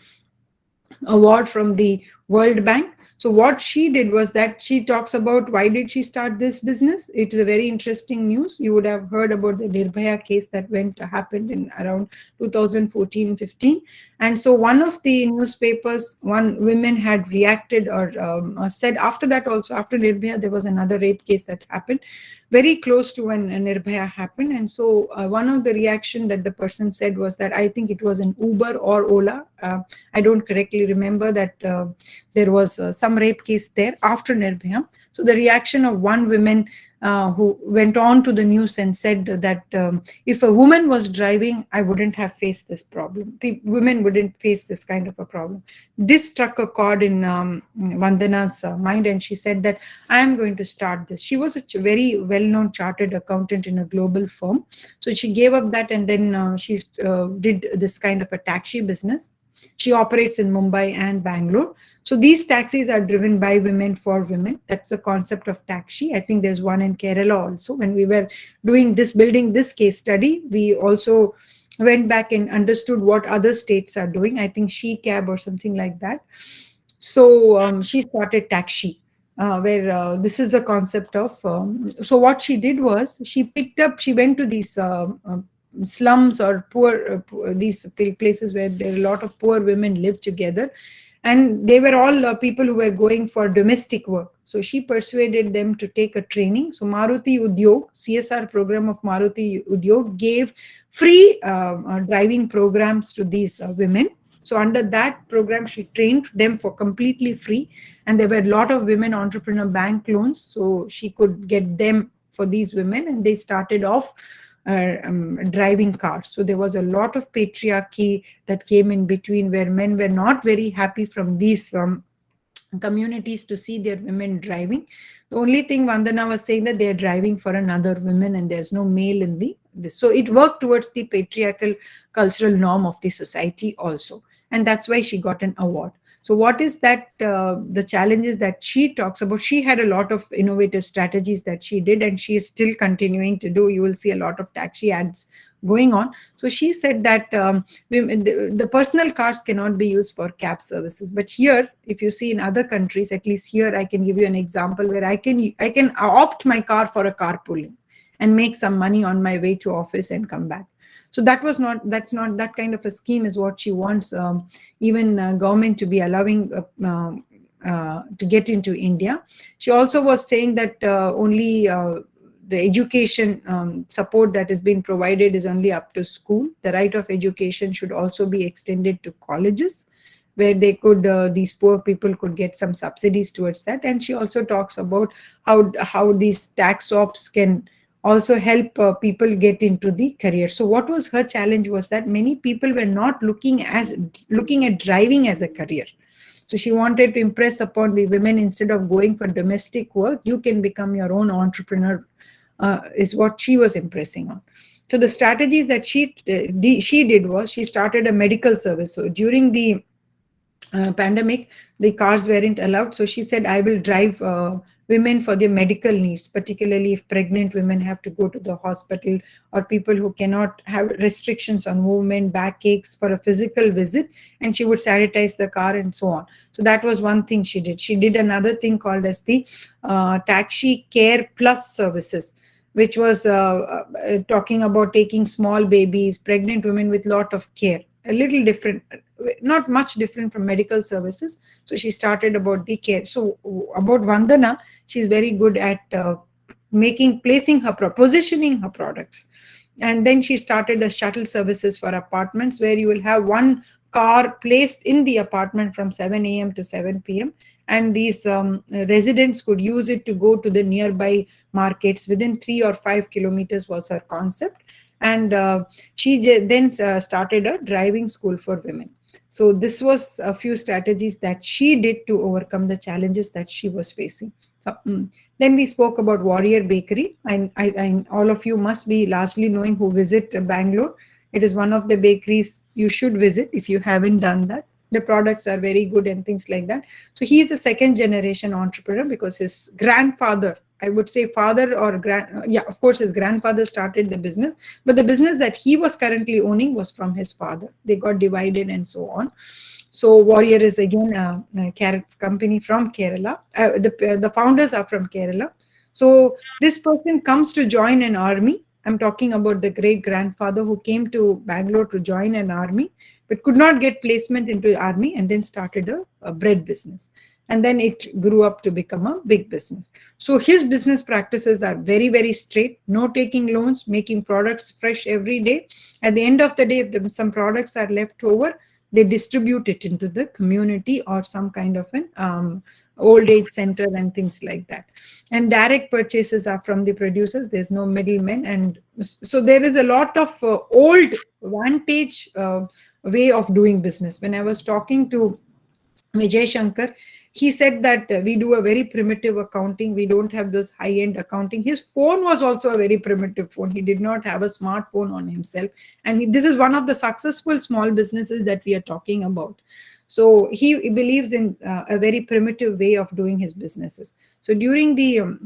B: award from the World Bank. So what she did was that she talks about why did she start this business. It's a very interesting news. You would have heard about the Nirbhaya case that happened in around 2014-15. And so one of the newspapers, women had reacted or said after that also, after Nirbhaya, there was another rape case that happened very close to when Nirbhaya happened. And so one of the reaction that the person said was that I think it was an Uber or Ola. I don't correctly remember that there was some rape case there after Nirbhaya. So the reaction of one woman who went on to the news and said that if a woman was driving, I wouldn't have faced this problem. Women wouldn't face this kind of a problem. This struck a chord in Vandana's mind, and she said that I am going to start this. She was a very well-known chartered accountant in a global firm. So she gave up that, and then she did this kind of a taxi business. She operates in Mumbai and Bangalore. So these taxis are driven by women for women. That's the concept of taxi. I think there's one in Kerala also. When we were building this case study, we also went back and understood what other states are doing. I think She Cab or something like that. So she started taxi. Where this is the concept of so what she did was she went to these slums or these places where there are a lot of poor women live together, and they were all people who were going for domestic work. So she persuaded them to take a training. So Maruti Udyog, CSR program of Maruti Udyog, gave free driving programs to these women. So under that program, she trained them for completely free. And there were a lot of women entrepreneur bank loans. So she could get them for these women, and they started off driving cars. So there was a lot of patriarchy that came in between, where men were not very happy from these communities to see their women driving. The only thing Vandana was saying that they're driving for another woman and there's no male in this. So it worked towards the patriarchal cultural norm of the society also. And that's why she got an award. So what is that, the challenges that she talks about? She had a lot of innovative strategies that she did, and she is still continuing to do. You will see a lot of taxi ads going on. So she said that the personal cars cannot be used for cab services. But here, if you see in other countries, at least here, I can give you an example where I can opt my car for a carpooling and make some money on my way to office and come back. So that's not that kind of a scheme is what she wants even government to be allowing to get into India. She also was saying that only the education support that is being provided is only up to school. The right of education should also be extended to colleges, where they could these poor people could get some subsidies towards that. And she also talks about how these tax ops can also help people get into the career. So what was her challenge was that many people were not looking at driving as a career. So she wanted to impress upon the women, instead of going for domestic work, you can become your own entrepreneur, is what she was impressing on. So the strategies that she did was she started a medical service. So during the pandemic, the cars weren't allowed. So she said, I will drive women for their medical needs, particularly if pregnant women have to go to the hospital, or people who cannot have restrictions on movement, backaches, for a physical visit, and she would sanitize the car and so on. So that was one thing she did. She did another thing called as the Taxi Care Plus services, which was talking about taking small babies, pregnant women with lot of care. A little different, not much different from medical services. So she started about the care. So about Vandana, she's very good at positioning her products. And then she started a shuttle services for apartments, where you will have one car placed in the apartment from 7 a.m. to 7 p.m. And these residents could use it to go to the nearby markets within 3 or 5 kilometers was her concept. And she then started a driving school for women. So this was a few strategies that she did to overcome the challenges that she was facing. So, then we spoke about Warrior Bakery. And all of you must be largely knowing who visit Bangalore. It is one of the bakeries you should visit if you haven't done that. The products are very good and things like that. So he is a second generation entrepreneur, because his grandfather, I would say father or of course his grandfather started the business, but the business that he was currently owning was from his father. They got divided and so on. So Warrior is again a company from Kerala. The founders are from Kerala. So this person comes to join an army. I'm talking about the great grandfather who came to Bangalore to join an army, but could not get placement into the army, and then started a bread business. And then it grew up to become a big business. So his business practices are very, very straight. No taking loans, making products fresh every day. At the end of the day, if some products are left over, they distribute it into the community or some kind of an old age center and things like that. And direct purchases are from the producers. There's no middlemen, and so there is a lot of old vantage way of doing business. When I was talking to Vijay Shankar, he said that we do a very primitive accounting. We don't have those high-end accounting. His phone was also a very primitive phone. He did not have a smartphone on himself. And this is one of the successful small businesses that we are talking about. So he believes in a very primitive way of doing his businesses. So during the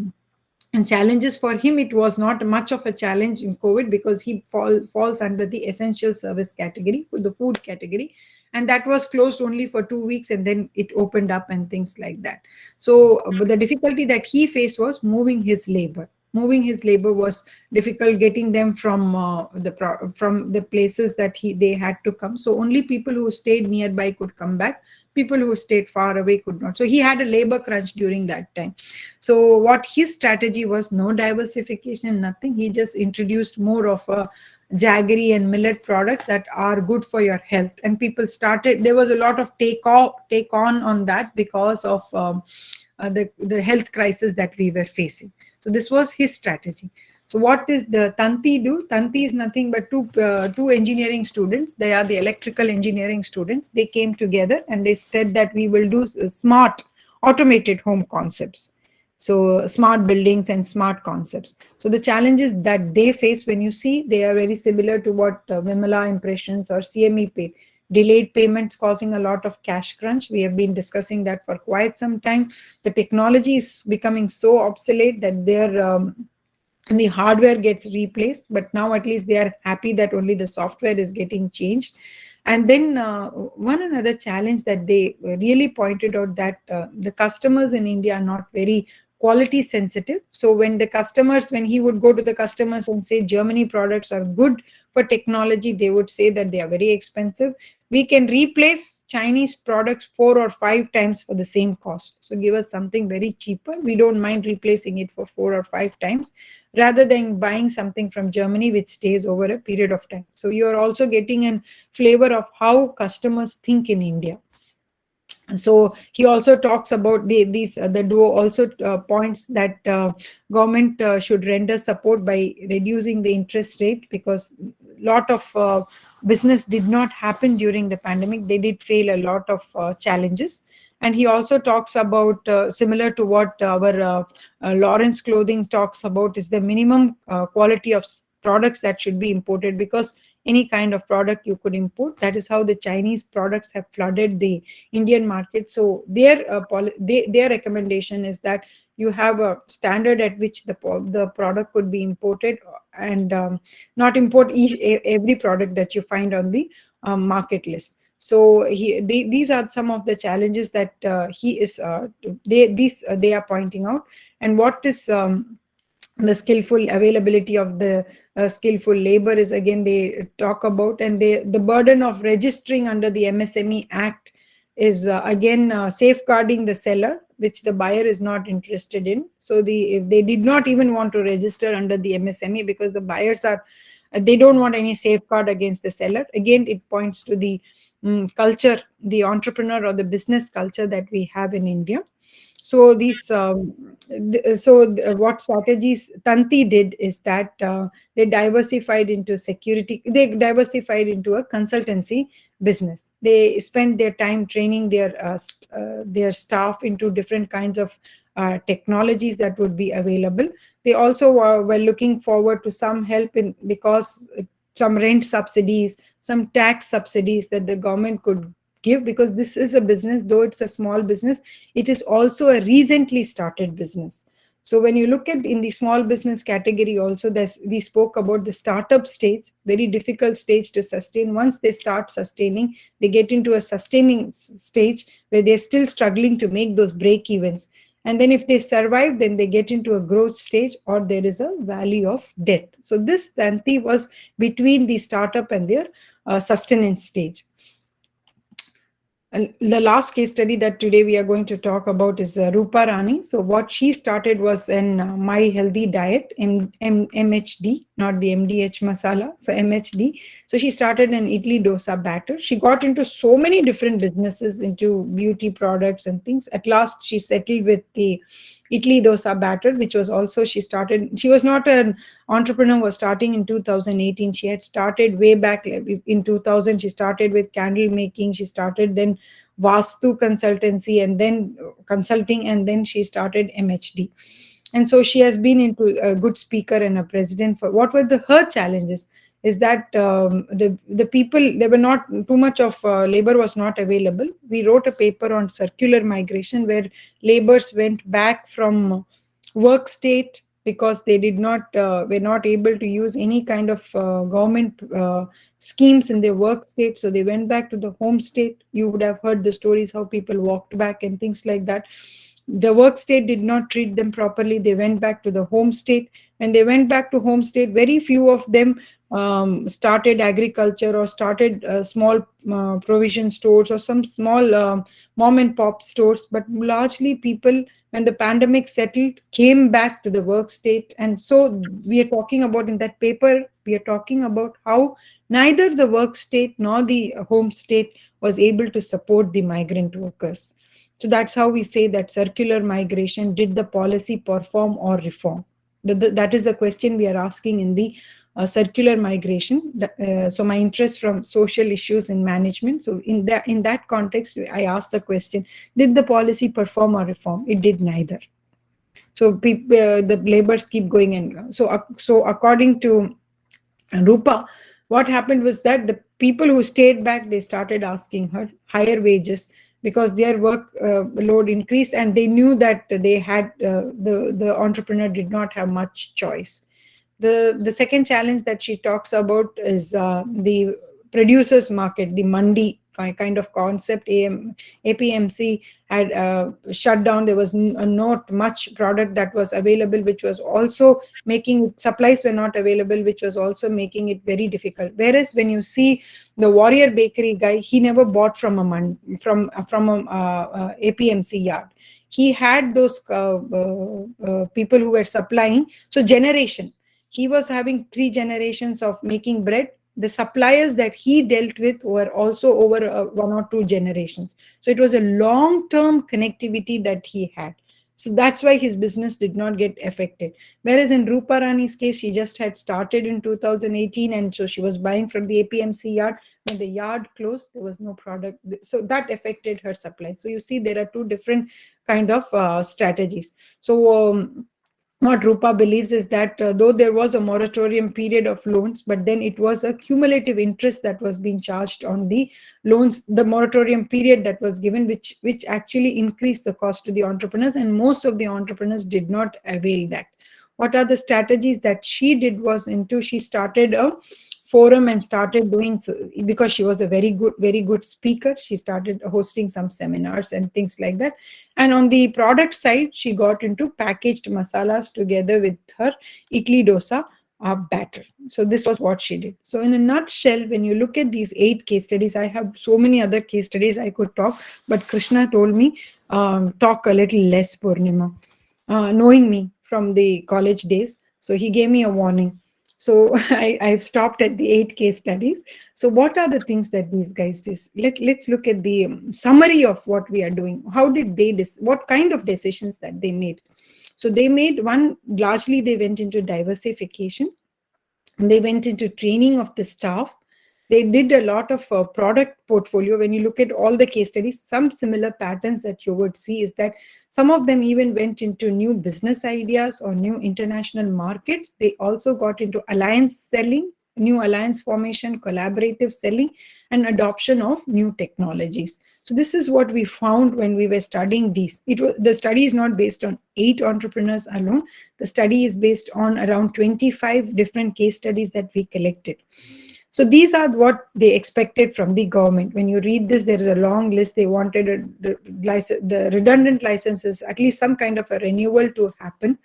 B: and challenges for him, it was not much of a challenge in COVID because he falls under the essential service category, for the food category, and that was closed only for 2 weeks and then it opened up and things like that. So but the difficulty that he faced was moving his labor. Moving his labor was difficult, getting them from the places that they had to come. So only people who stayed nearby could come back. People who stayed far away could not. So he had a labor crunch during that time. So what his strategy was, no diversification, nothing. He just introduced more of a jaggery and millet products that are good for your health, and people started, there was a lot of take on that because of the health crisis that we were facing. So this was his strategy. So what is the Tanti do? Tanti is nothing but two engineering students. They are the electrical engineering students. They came together and they said that we will do smart automated home concepts. So smart buildings and smart concepts. So the challenges that they face, when you see, they are very similar to what Vimala Impressions or CME paid. Delayed payments causing a lot of cash crunch. We have been discussing that for quite some time. The technology is becoming so obsolete that the hardware gets replaced, but now at least they are happy that only the software is getting changed. And then one another challenge that they really pointed out, that the customers in India are not very quality sensitive. So when he would go to the customers and say Germany products are good for technology, they would say that they are very expensive. We can replace Chinese products 4 or 5 times for the same cost. So give us something very cheaper. We don't mind replacing it for 4 or 5 times rather than buying something from Germany which stays over a period of time. So you are also getting a flavor of how customers think in India. So he also talks about the duo also points that government should render support by reducing the interest rate, because lot of business did not happen during the pandemic. They did fail a lot of challenges. And he also talks about similar to what our Lawrence Clothing talks about, is the minimum quality of products that should be imported, because any kind of product you could import. That is how the Chinese products have flooded the Indian market. So their recommendation is that you have a standard at which the product could be imported, and not import every product that you find on the market list. So these are some of the challenges that they are pointing out. And what is the skillful availability of the skillful labor is, again, they talk about. And the burden of registering under the MSME Act is again safeguarding the seller, which the buyer is not interested in. So they did not even want to register under the MSME because the buyers they don't want any safeguard against the seller. Again, it points to the culture, the entrepreneur or the business culture that we have in India. So what strategies Tanti did is that they diversified into security. They diversified into a consultancy business. They spent their time training their staff into different kinds of technologies that would be available. They also were looking forward to some help because some rent subsidies, some tax subsidies that the government could give, because this is a business, though it's a small business, it is also a recently started business. So when you look at in the small business category also, that we spoke about the startup stage, very difficult stage to sustain. Once they start sustaining, they get into a sustaining stage where they're still struggling to make those break evens. And then if they survive, then they get into a growth stage, or there is a valley of death. So this Tanti was between the startup and their sustenance stage. And the last case study that today we are going to talk about is Rupa Rani. So what she started was an My Healthy Diet, MHD, not the MDH masala, so MHD. So she started an idli dosa batter. She got into so many different businesses, into beauty products and things. At last, she settled with the idli dosa batter, which was also she was not an entrepreneur, was starting in 2018. She had started way back in 2000. She started with candle making. She started then Vastu consultancy and then consulting, and then she started MHD. And so she has been into a good speaker and a president. For what were her challenges is that the people, there were not too much of labor was not available. We wrote a paper on circular migration where laborers went back from work state because they did not were not able to use any kind of government schemes in their work state, so they went back to the home state. You would have heard the stories how people walked back and things like that. The work state did not treat them properly. They went back to the home state. When they went back to home state, very few of them started agriculture or started small provision stores or some small mom and pop stores. But largely people, when the pandemic settled, came back to the work state. And so we are talking about, in that paper, we are talking about how neither the work state nor the home state was able to support the migrant workers. So that's how we say that circular migration, did the policy perform or reform? That is the question we are asking in the circular migration. So my interest from social issues in management. So in that context, I asked the question, did the policy perform or reform? It did neither. So the laborers keep going. And so according to Rupa, what happened was that the people who stayed back, they started asking her higher wages because their work load increased, and they knew that they had the entrepreneur did not have much choice. The second challenge that she talks about is the producers market, the mandi kind of concept. APMC had shut down. There was not much product that was available, which was also making supplies were not available, which was also making it very difficult. Whereas when you see the Warrior Bakery guy, he never bought from a APMC yard. He had those people who were supplying. So generation, he was having 3 generations of making bread. The suppliers that he dealt with were also over 1 or 2 generations. So it was a long-term connectivity that he had. So that's why his business did not get affected. Whereas in Rupa Rani's case, she just had started in 2018, and so she was buying from the APMC yard. When the yard closed, there was no product. So that affected her supply. So you see, there are 2 different kind of strategies. So what Rupa believes is that though there was a moratorium period of loans, but then it was a cumulative interest that was being charged on the loans, the moratorium period that was given, which actually increased the cost to the entrepreneurs, and most of the entrepreneurs did not avail that. What are the strategies that she did was she started a forum and started doing, because she was a very good speaker, she started hosting some seminars and things like that. And on the product side, she got into packaged masalas together with her idli dosa batter. So this was what she did. So in a nutshell, when you look at these 8 case studies, I have so many other case studies I could talk, but Krishna told me talk a little less, Poornima, knowing me from the college days. So he gave me a warning. So I've stopped at the 8 case studies. So what are the things that these guys did? Let's look at the summary of what we are doing. How did they, what kind of decisions that they made? So they made one, largely they went into diversification, and they went into training of the staff. They did a lot of product portfolio. When you look at all the case studies, some similar patterns that you would see is that some of them even went into new business ideas or new international markets. They also got into alliance selling, new alliance formation, collaborative selling, and adoption of new technologies. So this is what we found when we were studying these. The study is not based on 8 entrepreneurs alone. The study is based on around 25 different case studies that we collected. So these are what they expected from the government. When you read this, there is a long list. They wanted the redundant licenses, at least some kind of a renewal to happen.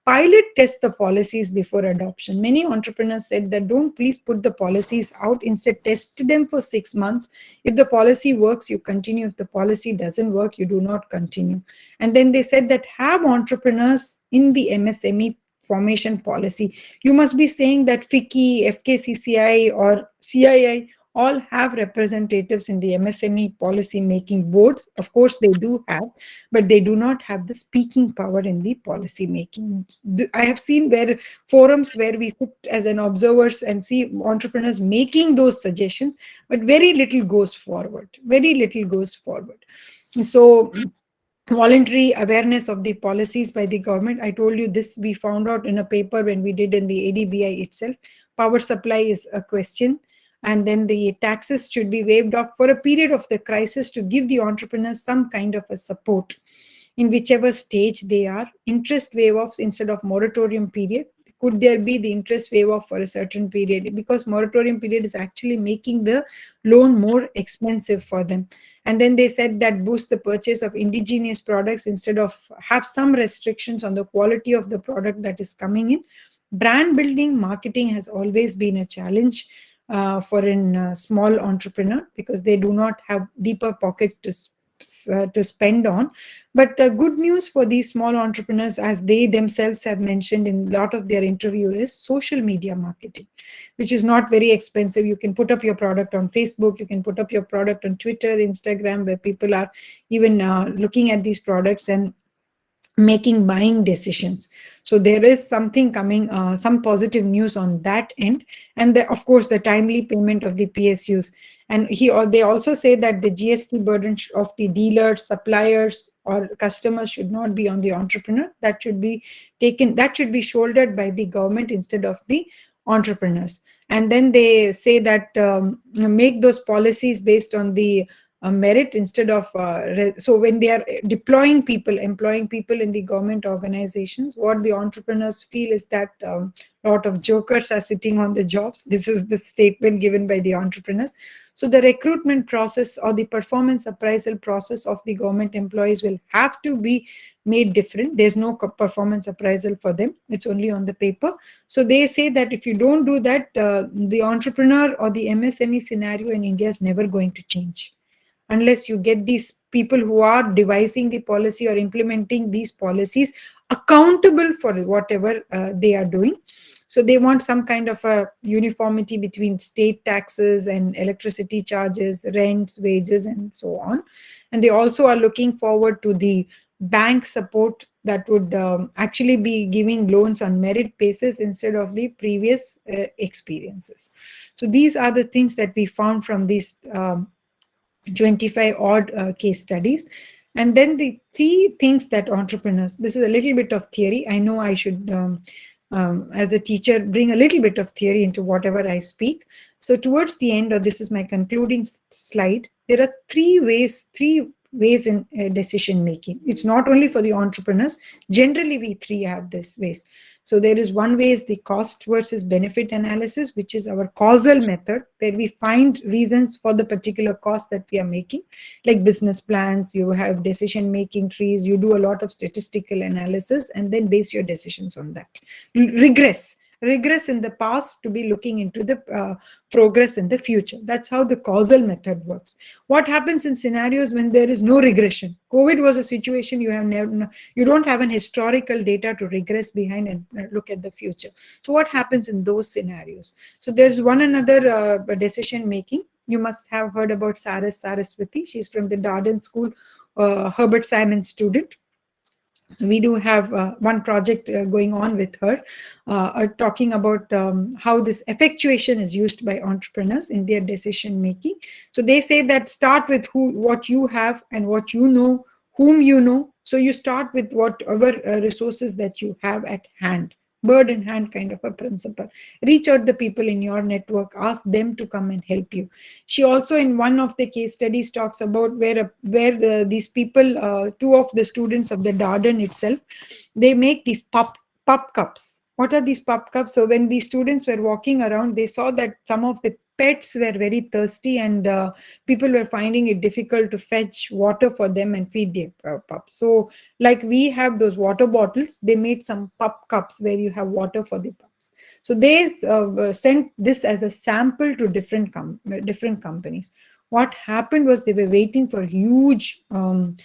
B: pilot test the policies before adoption. Many entrepreneurs said that don't please put the policies out, instead test them for 6 months. If the policy works, you continue. If the policy doesn't work, you do not continue. And then they said that have entrepreneurs in the MSME formation policy. You must be saying that FICCI, FKCCI or CII all have representatives in the MSME policy making boards. Of course, they do have, but they do not have the speaking power in the policy making. I have seen where forums where we sit as an observers and see entrepreneurs making those suggestions, but very little goes forward. Very little goes forward. So voluntary awareness of the policies by the government. I told you this, we found out in a paper when we did in the ADBI itself. Power supply is a question. And then the taxes should be waived off for a period of the crisis to give the entrepreneurs some kind of a support in whichever stage they are. Interest waive-offs instead of moratorium period. Could there be the interest waive-off for a certain period? Because moratorium period is actually making the loan more expensive for them. And then they said that boost the purchase of indigenous products instead of have some restrictions on the quality of the product that is coming in. Brand building, marketing has always been a challenge for a small entrepreneur because they do not have deeper pockets to spend on. But good news for these small entrepreneurs, as they themselves have mentioned in a lot of their interview, is social media marketing, which is not very expensive. You can put up your product on Facebook, you can put up your product on Twitter, Instagram, where people are even looking at these products and making buying decisions. So there is something coming, some positive news on that end. And of course, the timely payment of the PSUs. And they also say that the GST burden of the dealers, suppliers, or customers should not be on the entrepreneur. That should be shouldered by the government instead of the entrepreneurs. And then they say that make those policies based on the merit instead of so when they are employing people in the government organizations, what the entrepreneurs feel is that a lot of jokers are sitting on the jobs. This is the statement given by the entrepreneurs. So the recruitment process or the performance appraisal process of the government employees will have to be made different. There's no performance appraisal for them. It's only on the paper. So they say that if you don't do that, the entrepreneur or the MSME scenario in India is never going to change unless you get these people who are devising the policy or implementing these policies accountable for whatever they are doing. So they want some kind of a uniformity between state taxes and electricity charges, rents, wages, and so on. And they also are looking forward to the bank support that would actually be giving loans on merit basis instead of the previous experiences. So these are the things that we found from these 25 odd case studies. And then the three things that entrepreneurs, this is a little bit of theory. I know I should, as a teacher, bring a little bit of theory into whatever I speak. So towards the end, or this is my concluding slide, there are three ways in decision making. It's not only for the entrepreneurs. Generally, we three have this ways. So there is one way is the cost versus benefit analysis, which is our causal method, where we find reasons for the particular cost that we are making, like business plans. You have decision making trees. You do a lot of statistical analysis and then base your decisions on that. Regress in the past to be looking into the progress in the future. That's how the causal method works. What happens in scenarios when there is no regression? COVID was a situation you don't have an historical data to regress behind and look at the future. So what happens in those scenarios? So there's one another decision making. You must have heard about Saraswati. She's from the Darden School, Herbert Simon student. So we do have one project going on with her, talking about how this effectuation is used by entrepreneurs in their decision making. So they say that start with what you have and what you know, whom you know. So you start with whatever resources that you have at hand. Bird in hand kind of a principle. Reach out the people in your network, ask them to come and help you. She also, in one of the case studies, talks about where these people, two of the students of the Darden itself, they make these pop cups. what are these pup cups? So when these students were walking around, they saw that some of the pets were very thirsty, and people were finding it difficult to fetch water for them and feed their pups. So like we have those water bottles, they made some pup cups where you have water for the pups. So they sent this as a sample to different companies. What happened was they were waiting for huge demand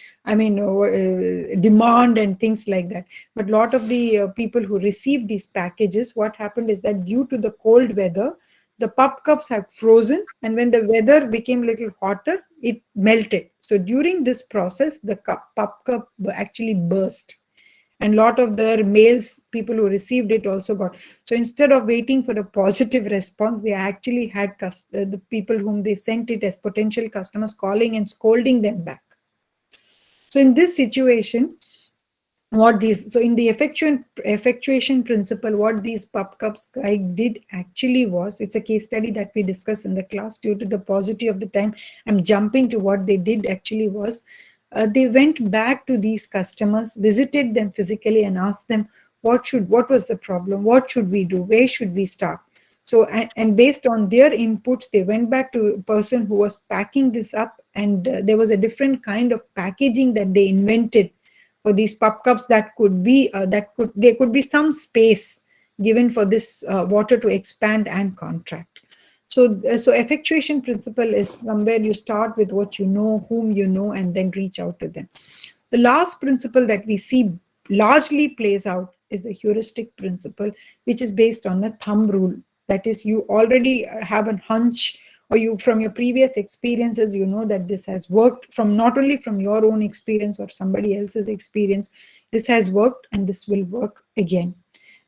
B: and things like that. But a lot of the people who received these packages, what happened is that due to the cold weather, the pup cups had frozen, and when the weather became a little hotter, it melted. So during this process, the pup cup actually burst, and a lot of their males, people who received it, also got. So instead of waiting for a positive response, they actually had the people whom they sent it as potential customers calling and scolding them back. So in this situation, in the effectuation principle, what these pup cups guy did actually was, it's a case study that we discussed in the class. Due to the paucity of the time, I'm jumping to what they did actually was, they went back to these customers, visited them physically, and asked them what was the problem, what should we do, where should we start. So and based on their inputs, they went back to a person who was packing this up, and there was a different kind of packaging that they invented for these pup cups that could be there could be some space given for this water to expand and contract. So effectuation principle is somewhere you start with what you know, whom you know, and then reach out to them. The last principle that we see largely plays out is the heuristic principle, which is based on the thumb rule. That is, you already have a hunch, or you, from your previous experiences, you know that this has worked, from not only from your own experience or somebody else's experience. This has worked and this will work again.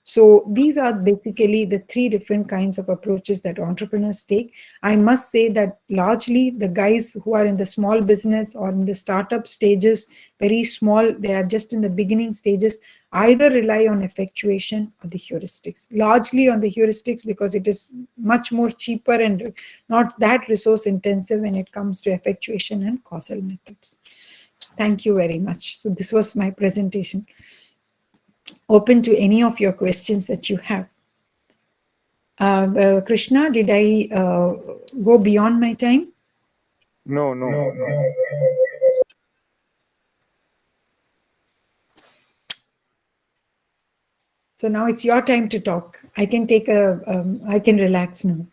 B: So these are basically the three different kinds of approaches that entrepreneurs take. I must say that largely the guys who are in the small business or in the startup stages, very small, they are just in the beginning stages, either rely on effectuation or the heuristics. Largely on the heuristics, because it is much more cheaper and not that resource intensive when it comes to effectuation and causal methods. Thank you very much. So this was my presentation. Open to any of your questions that you have. Krishna, did I go beyond my time?
C: No.
B: So now it's your time to talk. I can take I can relax now.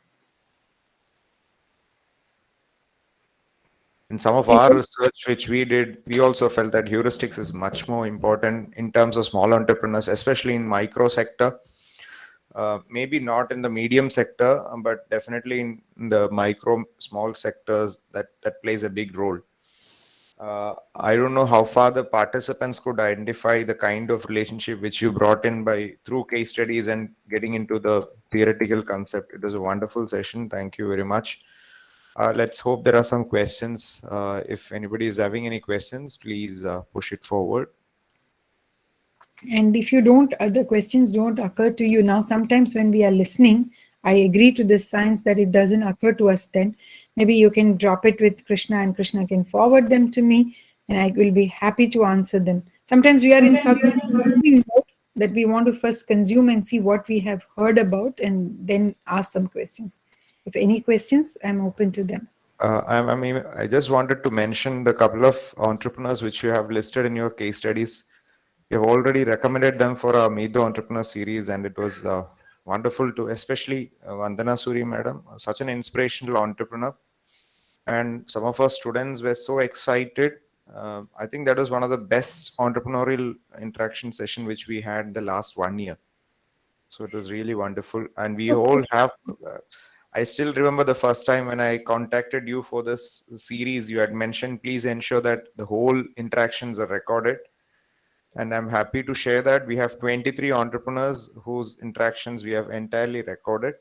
C: In some of our research which we did, we also felt that heuristics is much more important in terms of small entrepreneurs, especially in micro sector. Maybe not in the medium sector, but definitely in the micro small sectors, that plays a big role. I don't know how far the participants could identify the kind of relationship which you brought in through case studies and getting into the theoretical concept. It was a wonderful session. Thank you very much. Let's hope there are some questions. If anybody is having any questions, please push it forward.
B: And if you don't, the questions don't occur to you now, sometimes when we are listening, I agree to this science that it doesn't occur to us then. Maybe you can drop it with Krishna and Krishna can forward them to me, and I will be happy to answer them. Sometimes we are in something mode that we want to first consume and see what we have heard about and then ask some questions. If any questions, I'm open to them.
C: I just wanted to mention the couple of entrepreneurs which you have listed in your case studies. You have already recommended them for our Meet the Entrepreneur series, and it was wonderful to, especially Vandana Suri madam, such an inspirational entrepreneur. And some of our students were so excited. I think that was one of the best entrepreneurial interaction session which we had the last 1 year. So it was really wonderful. And we all have, I still remember the first time when I contacted you for this series, you had mentioned, please ensure that the whole interactions are recorded. And I'm happy to share that we have 23 entrepreneurs whose interactions we have entirely recorded.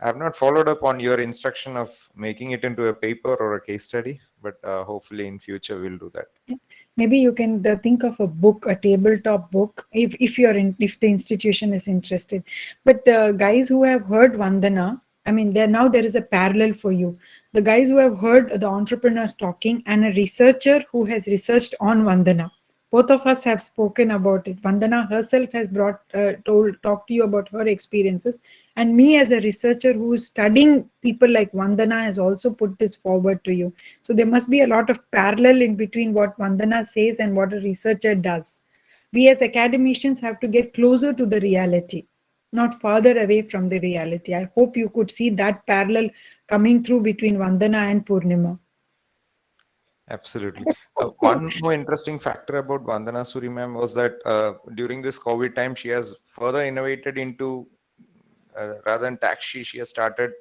C: I have not followed up on your instruction of making it into a paper or a case study, but hopefully in future we'll do that.
B: Maybe you can think of a book, a tabletop book, if the institution is interested. But guys who have heard Vandana, I mean, there is a parallel for you. The guys who have heard the entrepreneurs talking and a researcher who has researched on Vandana, Both of us have spoken about it. Vandana herself has talked to you about her experiences, and me as a researcher who's studying people like Vandana has also put this forward to you. So there must be a lot of parallel in between what Vandana says and what a researcher does. We as academicians have to get closer to the reality, not farther away from the reality. I hope you could see that parallel coming through between Vandana and Poornima.
C: Absolutely. One more interesting factor about Vandana Suri ma'am was that during this COVID time, she has further innovated into, rather than taxi, she has started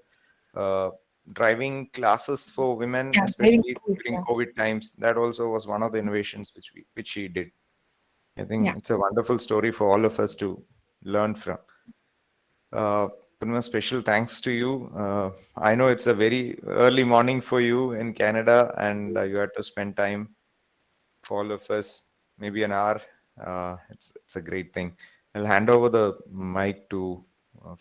C: uh, driving classes for women,
B: Yeah, very
C: especially
B: cool
C: during
B: stuff.
C: COVID times. That also was one of the innovations which she did. I
B: Yeah.
C: think it's a wonderful story for all of us to learn from. Purnima, special thanks to you. I know it's a very early morning for you in Canada, and you had to spend time for all of us, maybe an hour. It's a great thing. I'll hand over the mic to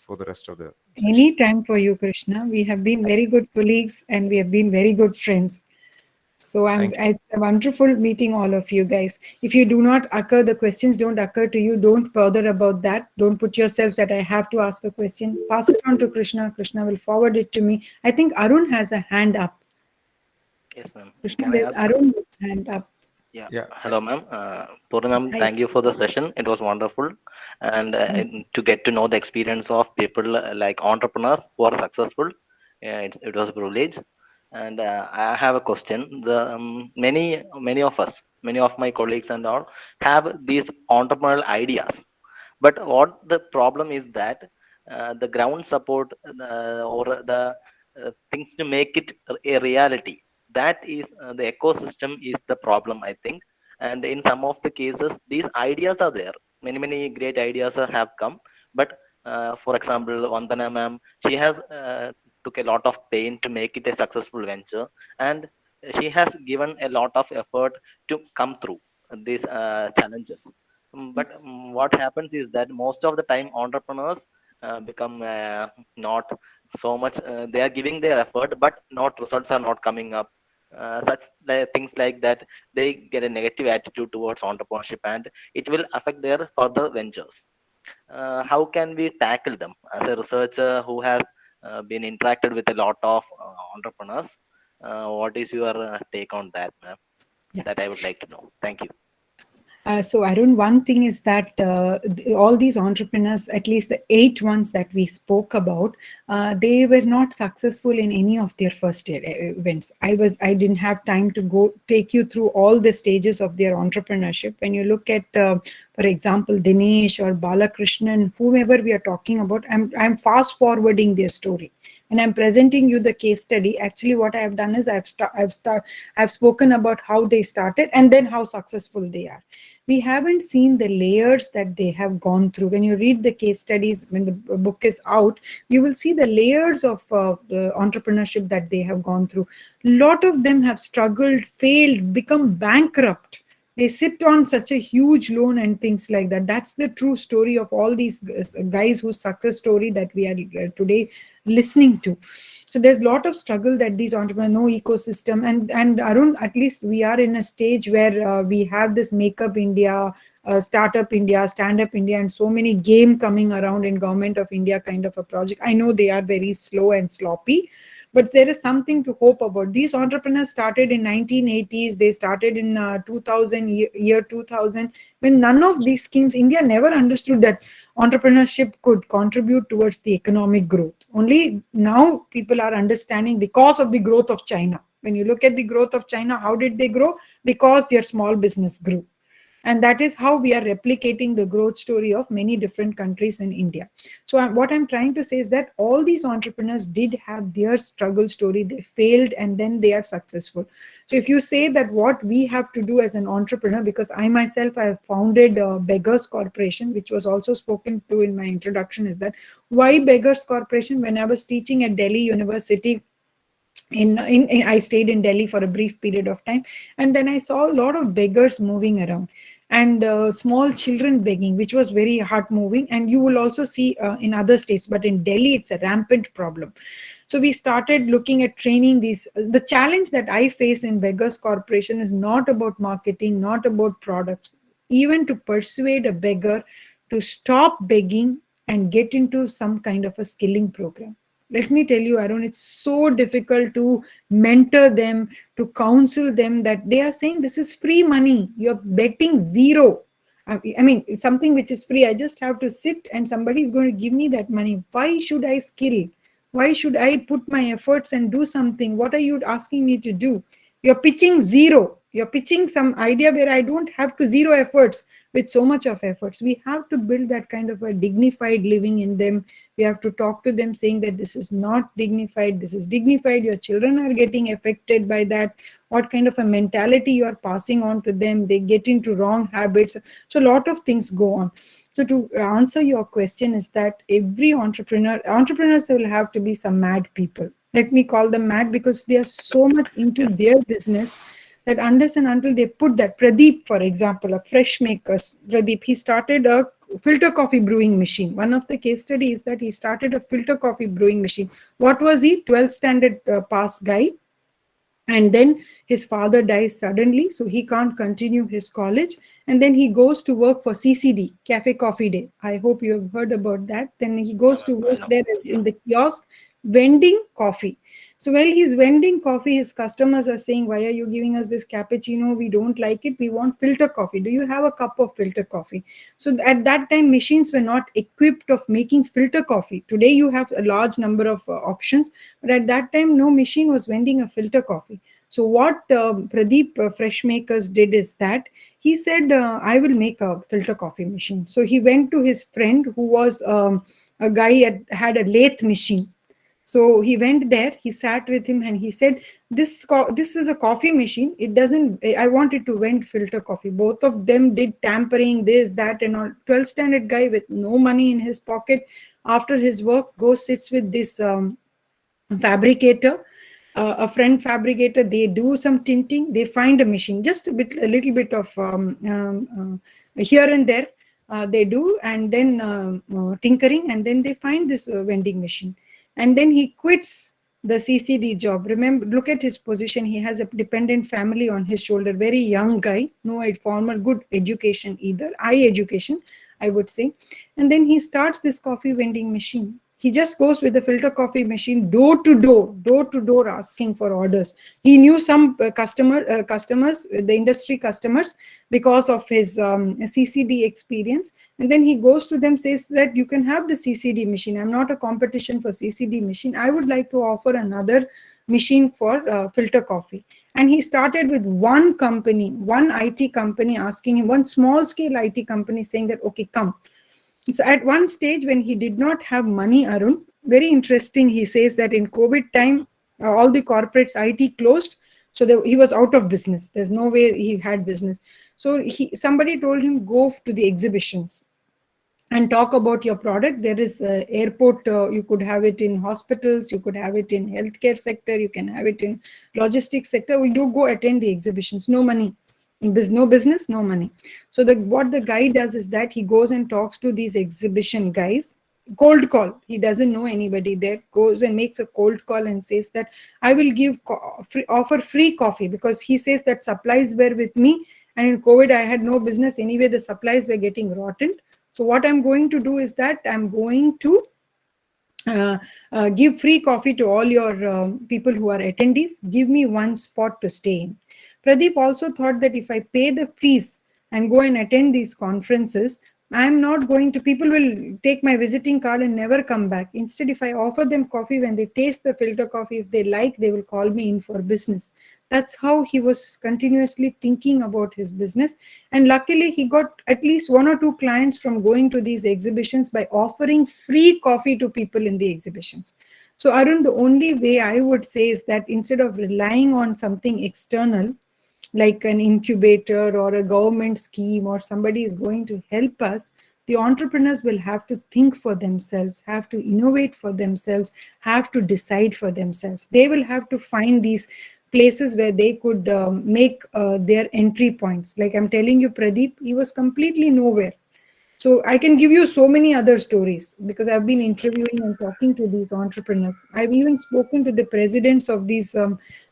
C: for the rest of the session.
B: Any time for you, Krishna. We have been very good colleagues and we have been very good friends. So
C: Thank you.
B: it's a wonderful meeting all of you guys. If you do not occur, the questions don't occur to you, don't bother about that. Don't put yourselves that I have to ask a question. Pass it on to Krishna. Krishna will forward it to me. I think Arun has a hand up.
D: Yes, ma'am.
B: Krishna,
D: Can I
B: there's
D: ask?
B: Arun with his hand up.
D: Yeah.
C: Yeah.
D: Hello, ma'am. Purnam,
B: Hi.
D: thank you for the session. It was wonderful, and
B: Thank
D: to get to know the experience of people like entrepreneurs who are successful. It was a privilege. And I have a question. Many of us, many of my colleagues and all, have these entrepreneurial ideas. But what the problem is that the ground support or the things to make it a reality, that is the ecosystem is the problem, I think. And in some of the cases, these ideas are there. Many great ideas have come, but for example, Vandana ma'am, she has took a lot of pain to make it a successful venture, and she has given a lot of effort to come through these challenges. But
B: you.
D: what happens is that most of the time entrepreneurs become not so much. They are giving their effort, but not results are not coming up. Things like that, they get a negative attitude towards entrepreneurship, and it will affect their further ventures. How can we tackle them? As a researcher who has been interacted with a lot of entrepreneurs, what is your take on that, ma'am?
B: Yeah.
D: That I would like to know. Thank you.
B: So Arun, one thing is that all these entrepreneurs, at least the 8 ones that we spoke about, they were not successful in any of their first events. I didn't have time to go take you through all the stages of their entrepreneurship. When you look at, for example, Dinesh or Balakrishnan, whomever we are talking about, I'm fast forwarding their story. When I'm presenting you the case study, actually what I have done is I've spoken about how they started and then how successful they are. We haven't seen the layers that they have gone through. When you read the case studies, when the book is out, you will see the layers of the entrepreneurship that they have gone through. A lot of them have struggled, failed, become bankrupt. They sit on such a huge loan and things like that. That's the true story of all these guys whose success story that we are today listening to. So there's a lot of struggle that these entrepreneurs, no ecosystem, and Arun, at least we are in a stage where we have this Makeup India, Startup India, Stand Up India, and so many game coming around in Government of India kind of a project. I know they are very slow and sloppy, but there is something to hope about. These entrepreneurs started in 1980s. They started in 2000, year 2000, when none of these schemes, India never understood that entrepreneurship could contribute towards the economic growth. Only now people are understanding because of the growth of China. When you look at the growth of China, how did they grow? Because their small business grew. And that is how we are replicating the growth story of many different countries in India. So what I'm trying to say is that all these entrepreneurs did have their struggle story. They failed and then they are successful. So if you say that what we have to do as an entrepreneur, because I myself I have founded Beggars Corporation, which was also spoken to in my introduction, is that why Beggars Corporation? When I was teaching at Delhi University, I stayed in Delhi for a brief period of time, and then I saw a lot of beggars moving around and small children begging, which was very heart moving. And you will also see in other states, but in Delhi it's a rampant problem. So we started looking at training these. The challenge that I face in Beggars Corporation is not about marketing, not about products. even to persuade a beggar to stop begging and get into some kind of a skilling program. Let me tell you, Arun, it's so difficult to mentor them, to counsel them, that they are saying this is free money. You're betting zero. I mean, it's something which is free. I just have to sit and somebody is going to give me that money. Why should I skill? Why should I put my efforts and do something? What are you asking me to do? You're pitching zero. You're pitching some idea where I don't have to zero efforts with so much of efforts. We have to build that kind of a dignified living in them. We have to talk to them saying that this is not dignified, this is dignified. Your children are getting affected by that. What kind of a mentality you are passing on to them? They get into wrong habits. So a lot of things go on. So to answer your question is that every entrepreneurs will have to be some mad people. Let me call them mad because they are so much into their business that unless and until they put that. Pradeep, for example, a fresh makers, Pradeep, he started a filter coffee brewing machine. One of the case studies is that he started a filter coffee brewing machine. What was he? 12th standard pass guy. And then his father dies suddenly, so he can't continue his college. And then he goes to work for CCD, Cafe Coffee Day. I hope you have heard about that. Then he goes to work there in the kiosk, vending coffee. So while he's vending coffee, his customers are saying, why are you giving us this cappuccino? We don't like it. We want filter coffee. Do you have a cup of filter coffee? So at that time, machines were not equipped of making filter coffee. Today, you have a large number of options. But at that time, no machine was vending a filter coffee. So what Pradeep Fresh Makers did is that he said, I will make a filter coffee machine. So he went to his friend who was a guy had a lathe machine. So he went there, he sat with him and he said, this is a coffee machine. It doesn't, I wanted to vend filter coffee. Both of them did tampering, this, that and all. 12th standard guy with no money in his pocket, after his work, goes, sits with this fabricator, a friend fabricator. They do some tinting, they find a machine, just a little bit of here and there they do, and then tinkering, and then they find this vending machine. And then he quits the CCD job. Remember, look at his position. He has a dependent family on his shoulder. Very young guy, no formal good education either, high education, I would say. And then he starts this coffee vending machine. He just goes with the filter coffee machine door to door, asking for orders. He knew some customers, the industry customers, because of his CCD experience. And then he goes to them, says that you can have the CCD machine. I'm not a competition for CCD machine. I would like to offer another machine for filter coffee. And he started with one company, one IT company asking him, one small scale IT company saying that, okay, come. So at one stage when he did not have money, Arun, very interesting, he says that in COVID time, all the corporates IT closed. So he was out of business. There's no way he had business. So somebody told him, go to the exhibitions and talk about your product. There is airport, you could have it in hospitals, you could have it in healthcare sector, you can have it in logistics sector. We do go attend the exhibitions, no money. No business, no money. So what the guy does is that he goes and talks to these exhibition guys, cold call. He doesn't know anybody there, goes and makes a cold call and says that I will offer free coffee, because he says that supplies were with me, and in COVID I had no business anyway, the supplies were getting rotten. So what I'm going to do is that I'm going to give free coffee to all your people who are attendees. Give me one spot to stay in. Pradeep also thought that if I pay the fees and go and attend these conferences, I'm not going to, people will take my visiting card and never come back. Instead, if I offer them coffee, when they taste the filter coffee, if they like, they will call me in for business. That's how he was continuously thinking about his business. And luckily, he got at least 1 or 2 clients from going to these exhibitions by offering free coffee to people in the exhibitions. So Arun, the only way I would say is that instead of relying on something external, like an incubator or a government scheme, or somebody is going to help us, the entrepreneurs will have to think for themselves, have to innovate for themselves, have to decide for themselves. They will have to find these places where they could make their entry points. Like I'm telling you, Pradeep, he was completely nowhere. So I can give you so many other stories, because I've been interviewing and talking to these entrepreneurs. I've even spoken to the presidents of these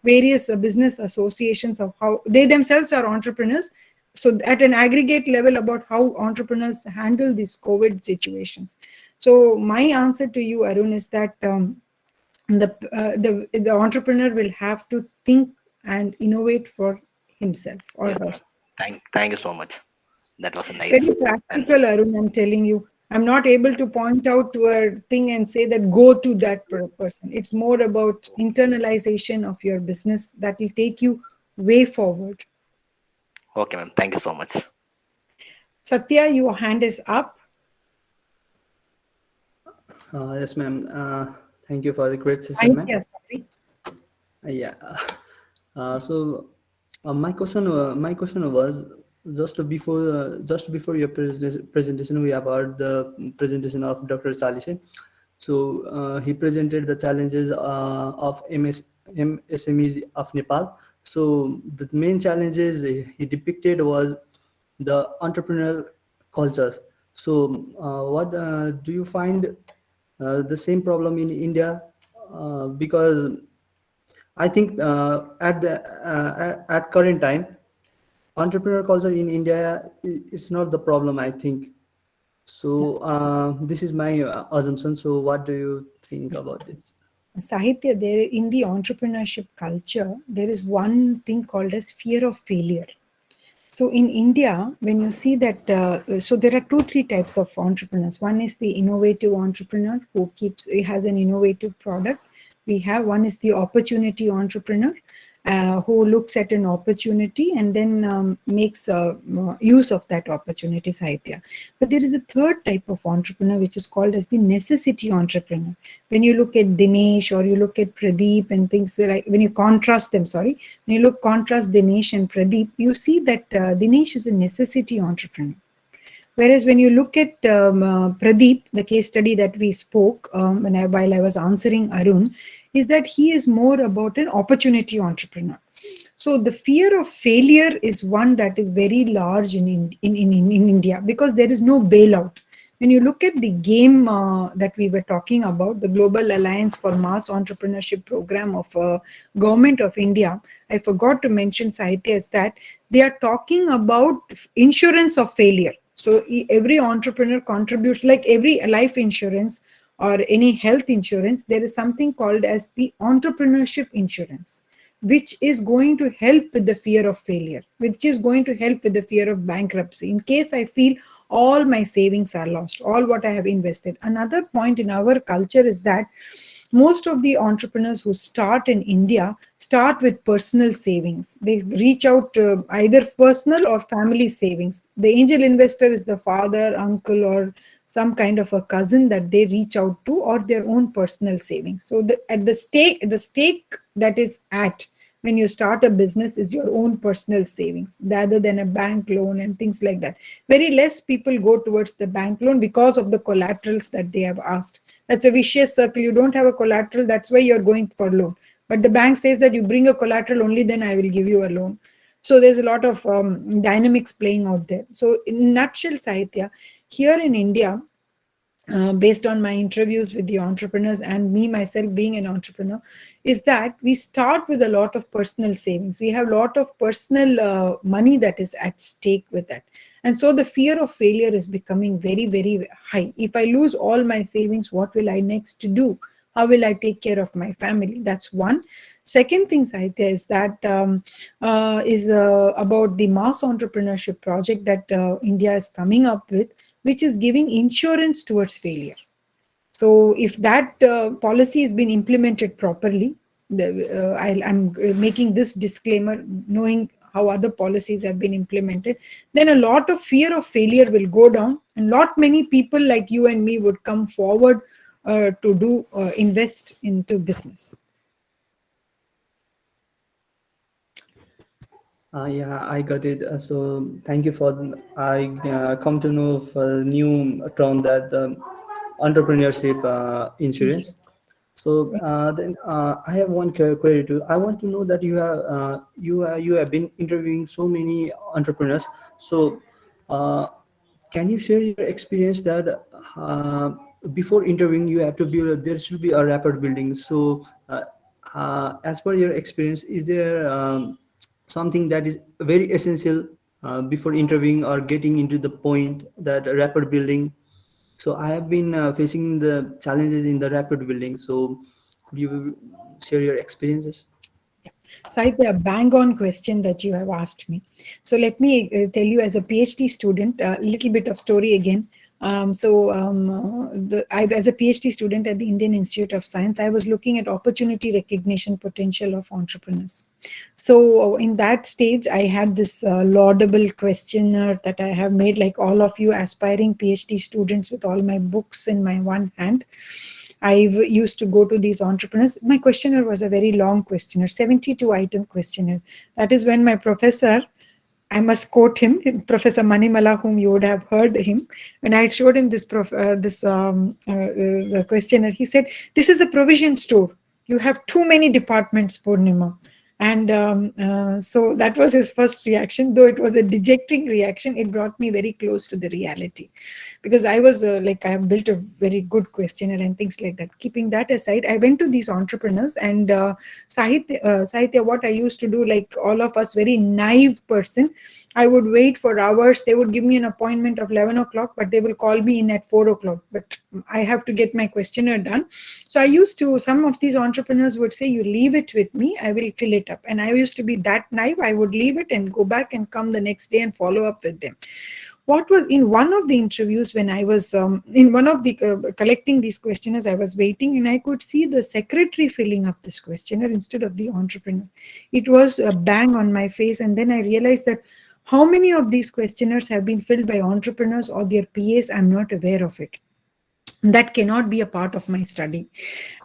B: various business associations, of how they themselves are entrepreneurs. So at an aggregate level about how entrepreneurs handle these COVID situations. So my answer to you, Arun, is that the entrepreneur will have to think and innovate for himself or
D: Yes, ma'am.
B: herself.
D: Thank you so much. That was a nice
B: Very
D: answer.
B: practical, Arun, I'm telling you. I'm not able to point out to a thing and say that go to that person. It's more about internalization of your business that will take you way forward.
D: Okay, ma'am. Thank you so much.
B: Satya, your hand is up.
E: Yes, ma'am. Thank you for the great session, ma'am.
B: Sahitya, sorry.
E: Yeah. So my question was just before your presentation, we have heard the presentation of Dr. Salishe. So he presented the challenges of MSMEs of Nepal. So the main challenges he depicted was the entrepreneurial cultures. So what do you find the same problem in India? Because I think at current time, entrepreneur culture in India is not the problem. I think so. This is my assumption. So, what do you think about this?
B: Sahitya, there in the entrepreneurship culture, there is one thing called as fear of failure. So in India, when you see that, so there are two, three types of entrepreneurs. One is the innovative entrepreneur who has an innovative product. We have one is the opportunity entrepreneur who looks at an opportunity and then makes use of that opportunity, Sahitya. But there is a third type of entrepreneur which is called as the necessity entrepreneur. When you look at Dinesh or you look at Pradeep and things like, when you contrast them, sorry, when you contrast Dinesh and Pradeep, you see that Dinesh is a necessity entrepreneur. Whereas when you look at Pradeep, the case study that we spoke while I was answering Arun, is that he is more about an opportunity entrepreneur. So the fear of failure is one that is very large in India because there is no bailout. When you look at the game that we were talking about, the Global Alliance for Mass Entrepreneurship program of Government of India, I forgot to mention, Sahitya, is that they are talking about insurance of failure. So every entrepreneur contributes, like every life insurance or any health insurance, there is something called as the entrepreneurship insurance, which is going to help with the fear of failure, which is going to help with the fear of bankruptcy. In case I feel all my savings are lost, all what I have invested. Another point in our culture is that most of the entrepreneurs who start in India start with personal savings. They reach out to either personal or family savings. The angel investor is the father, uncle, or some kind of a cousin that they reach out to, or their own personal savings. So at the stake that is at when you start a business is your own personal savings rather than a bank loan and things like that. Very less people go towards the bank loan because of the collaterals that they have asked. That's a vicious circle. You don't have a collateral, that's why you're going for loan. But the bank says that you bring a collateral, only then I will give you a loan. So there's a lot of dynamics playing out there. So in nutshell, Sahitya, here in India, based on my interviews with the entrepreneurs and me myself being an entrepreneur, is that we start with a lot of personal savings. We have a lot of personal money that is at stake with that. And so the fear of failure is becoming very, very high. If I lose all my savings, what will I next do? How will I take care of my family? That's one. Second thing, Sahitya, is that about the mass entrepreneurship project that India is coming up with, which is giving insurance towards failure. So if that policy has been implemented properly, I'm making this disclaimer knowing how other policies have been implemented, then a lot of fear of failure will go down and lot many people like you and me would come forward to invest into business.
E: Yeah, I got it. So thank you for. I come to know for new term that entrepreneurship insurance. So then I have one query too. I want to know that you have been interviewing so many entrepreneurs. So can you share your experience that before interviewing you have to build, there should be a rapport building. So as per your experience, is there something that is very essential before interviewing or getting into the point that rapport building. So I have been facing the challenges in the rapport building. So could you share your experiences?
B: Saitya, a bang on question that you have asked me. So let me tell you, as a PhD student, a little bit of story again. As a PhD student at the Indian Institute of Science, I was looking at opportunity recognition potential of entrepreneurs. So in that stage, I had this laudable questionnaire that I have made, like all of you aspiring PhD students, with all my books in my one hand. I used to go to these entrepreneurs. My questionnaire was a very long questionnaire, 72-item questionnaire. That is when my professor, I must quote him, Professor Manimala, whom you would have heard him. When I showed him this questionnaire, he said, "This is a provision store. You have too many departments, Poornima." And so that was his first reaction. Though it was a dejecting reaction, it brought me very close to the reality, because I was I have built a very good questionnaire and things like that. Keeping that aside, I went to these entrepreneurs, and Sahitya, what I used to do, like all of us, very naive person, I would wait for hours. They would give me an appointment of 11 o'clock, but they will call me in at 4 o'clock. But I have to get my questionnaire done. So I used to, some of these entrepreneurs would say, "You leave it with me, I will fill it up." And I used to be that naive. I would leave it and go back and come the next day and follow up with them. What was in one of the interviews, when I was in one of the collecting these questionnaires, I was waiting, and I could see the secretary filling up this questionnaire instead of the entrepreneur. It was a bang on my face. And then I realized that how many of these questionnaires have been filled by entrepreneurs or their PAs, I'm not aware of it. That cannot be a part of my study.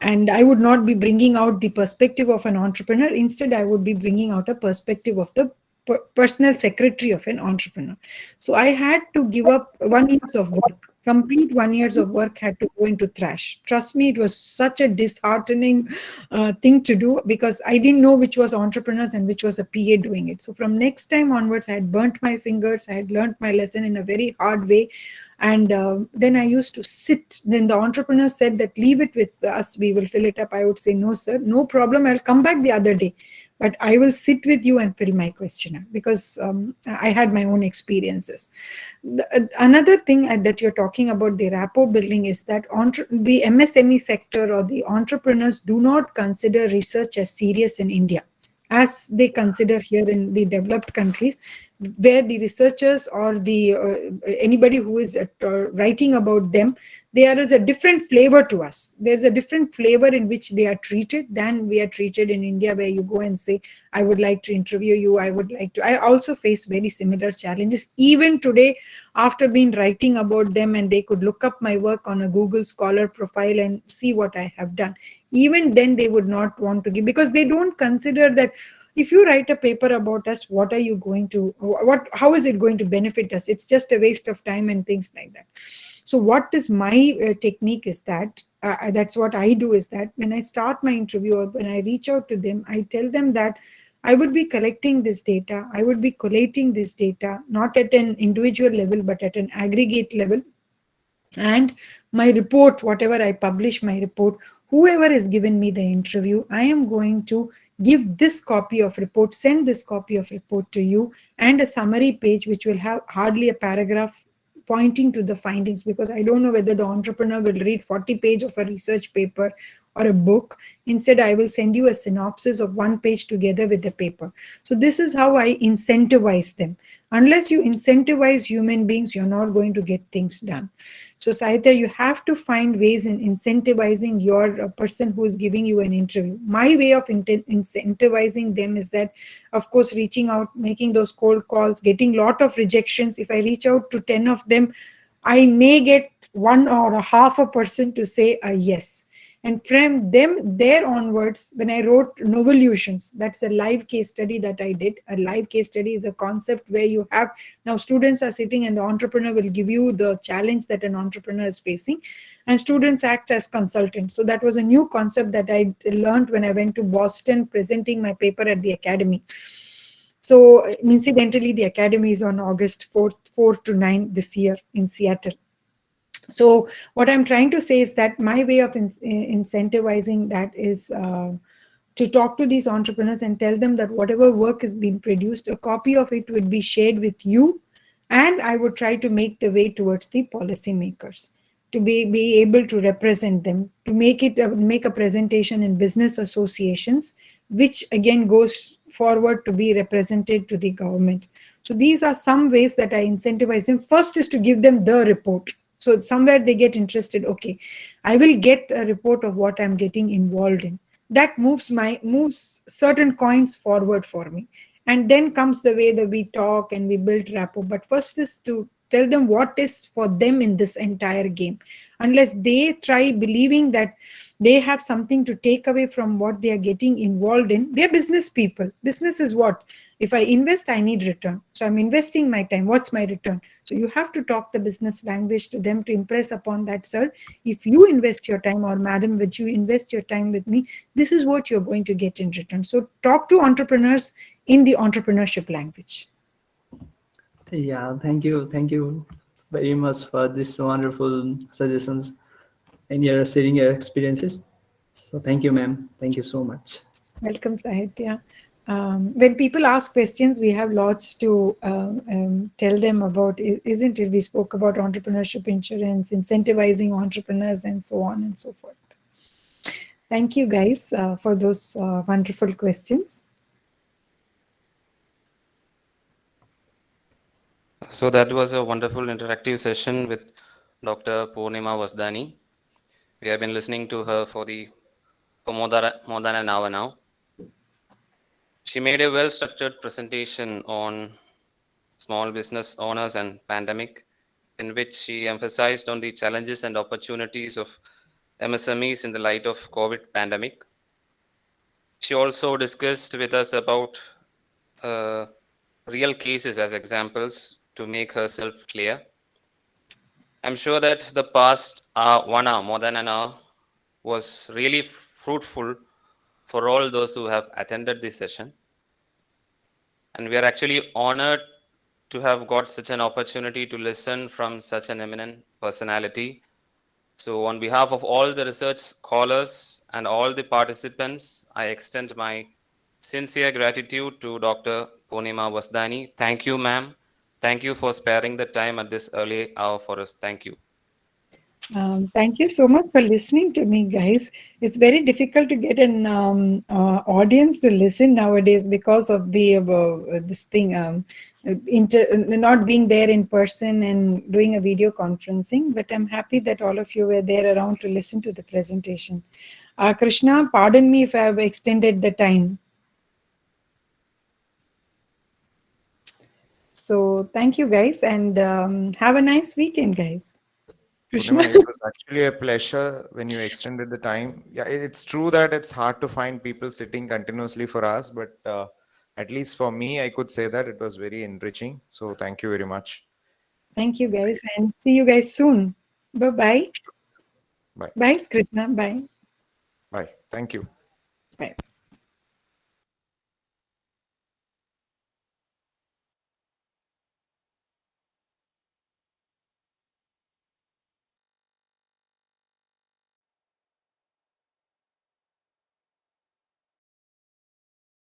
B: And I would not be bringing out the perspective of an entrepreneur. Instead, I would be bringing out a perspective of the personal secretary of an entrepreneur. So I had to give up 1 year of work. Complete 1 year of work had to go into trash. Trust me, it was such a disheartening thing to do, because I didn't know which was entrepreneurs and which was a PA doing it. So from next time onwards, I had burnt my fingers. I had learned my lesson in a very hard way. And then I used to sit. Then the entrepreneur said that, "Leave it with us, we will fill it up." I would say, "No, sir, no problem. I'll come back the other day. But I will sit with you and fill my questionnaire," because I had my own experiences. Another thing that you're talking about, the rapport building, is that the MSME sector or the entrepreneurs do not consider research as serious in India as they consider here in the developed countries, where the researchers or the anybody who is writing about them, there is a different flavor to us. There's a different flavor in which they are treated than we are treated in India, where you go and say, "I would like to interview you. I would like to." I also face very similar challenges even today, after being writing about them, and they could look up my work on a Google Scholar profile and see what I have done. Even then, they would not want to give, because they don't consider that if you write a paper about us, what are you going to, how is it going to benefit us? It's just a waste of time and things like that. So what is my technique is that, that's what I do, is that when I start my interview or when I reach out to them, I tell them that I would be collecting this data, I would be collating this data, not at an individual level, but at an aggregate level. And my report, whatever I publish, my report, whoever has given me the interview, I am going to give this copy of report, send this copy of report to you, and a summary page which will have hardly a paragraph pointing to the findings, because I don't know whether the entrepreneur will read 40 pages of a research paper or a book. Instead, I will send you a synopsis of 1 page together with the paper. So this is how I incentivize them. Unless you incentivize human beings, you're not going to get things done. So Sahitya, you have to find ways in incentivizing your person who is giving you an interview. My way of incentivizing them is that, of course, reaching out, making those cold calls, getting a lot of rejections. If I reach out to 10 of them, I may get 1 or a half a person to say a yes. And from there onwards, when I wrote Novolutions, that's a live case study that I did. A live case study is a concept where you have, now students are sitting and the entrepreneur will give you the challenge that an entrepreneur is facing, and students act as consultants. So that was a new concept that I learned when I went to Boston presenting my paper at the academy. So incidentally, the academy is on August 4th to 9th this year in Seattle. So what I'm trying to say is that my way of incentivizing that is to talk to these entrepreneurs and tell them that whatever work is being produced, a copy of it would be shared with you, and I would try to make the way towards the policymakers to be able to represent them, to make a presentation in business associations, which again goes forward to be represented to the government. So these are some ways that I incentivize them. First is to give them the report. So somewhere they get interested. Okay, I will get a report of what I'm getting involved in. That moves certain coins forward for me. And then comes the way that we talk and we build rapport. But first is to tell them what is for them in this entire game. Unless they try believing that they have something to take away from what they are getting involved in, they're business people. Business is what? If I invest, I need return. So I'm investing my time. What's my return? So you have to talk the business language to them to impress upon that, sir. If you invest your time, or madam, would you invest your time with me? This is what you're going to get in return. So talk to entrepreneurs in the entrepreneurship language.
E: Yeah, thank you very much for this wonderful suggestions and your sharing your experiences. So thank you, ma'am. Thank you so much.
B: Welcome, Sahitya. When people ask questions, we have lots to tell them about, isn't it? We spoke about entrepreneurship insurance, incentivizing entrepreneurs, and so on and so forth. Thank you, guys, for those wonderful questions.
F: So that was a wonderful interactive session with Dr. Poornima Wasdani. We have been listening to her for more than an hour now. She made a well-structured presentation on small business owners and pandemic, in which she emphasized on the challenges and opportunities of MSMEs in the light of COVID pandemic. She also discussed with us about real cases as examples to make herself clear. I'm sure that the past 1 hour, more than an hour, was really fruitful for all those who have attended this session. And we are actually honored to have got such an opportunity to listen from such an eminent personality. So on behalf of all the research scholars and all the participants, I extend my sincere gratitude to Dr. Poornima Wasdani. Thank you, ma'am. Thank you for sparing the time at this early hour for us. Thank you.
B: Thank you so much for listening to me, guys. It's very difficult to get an audience to listen nowadays because of the this thing, not being there in person and doing a video conferencing. But I'm happy that all of you were there around to listen to the presentation. Krishna, pardon me if I have extended the time. So thank you, guys, and have a nice weekend, guys.
C: Poornima, it was actually a pleasure when you extended the time. Yeah, it's true that it's hard to find people sitting continuously for us, but at least for me, I could say that it was very enriching. So thank you very much.
B: Thank you, guys, and see you guys soon. Bye-bye.
C: Bye.
B: Bye, Krishna. Bye.
C: Bye. Thank you.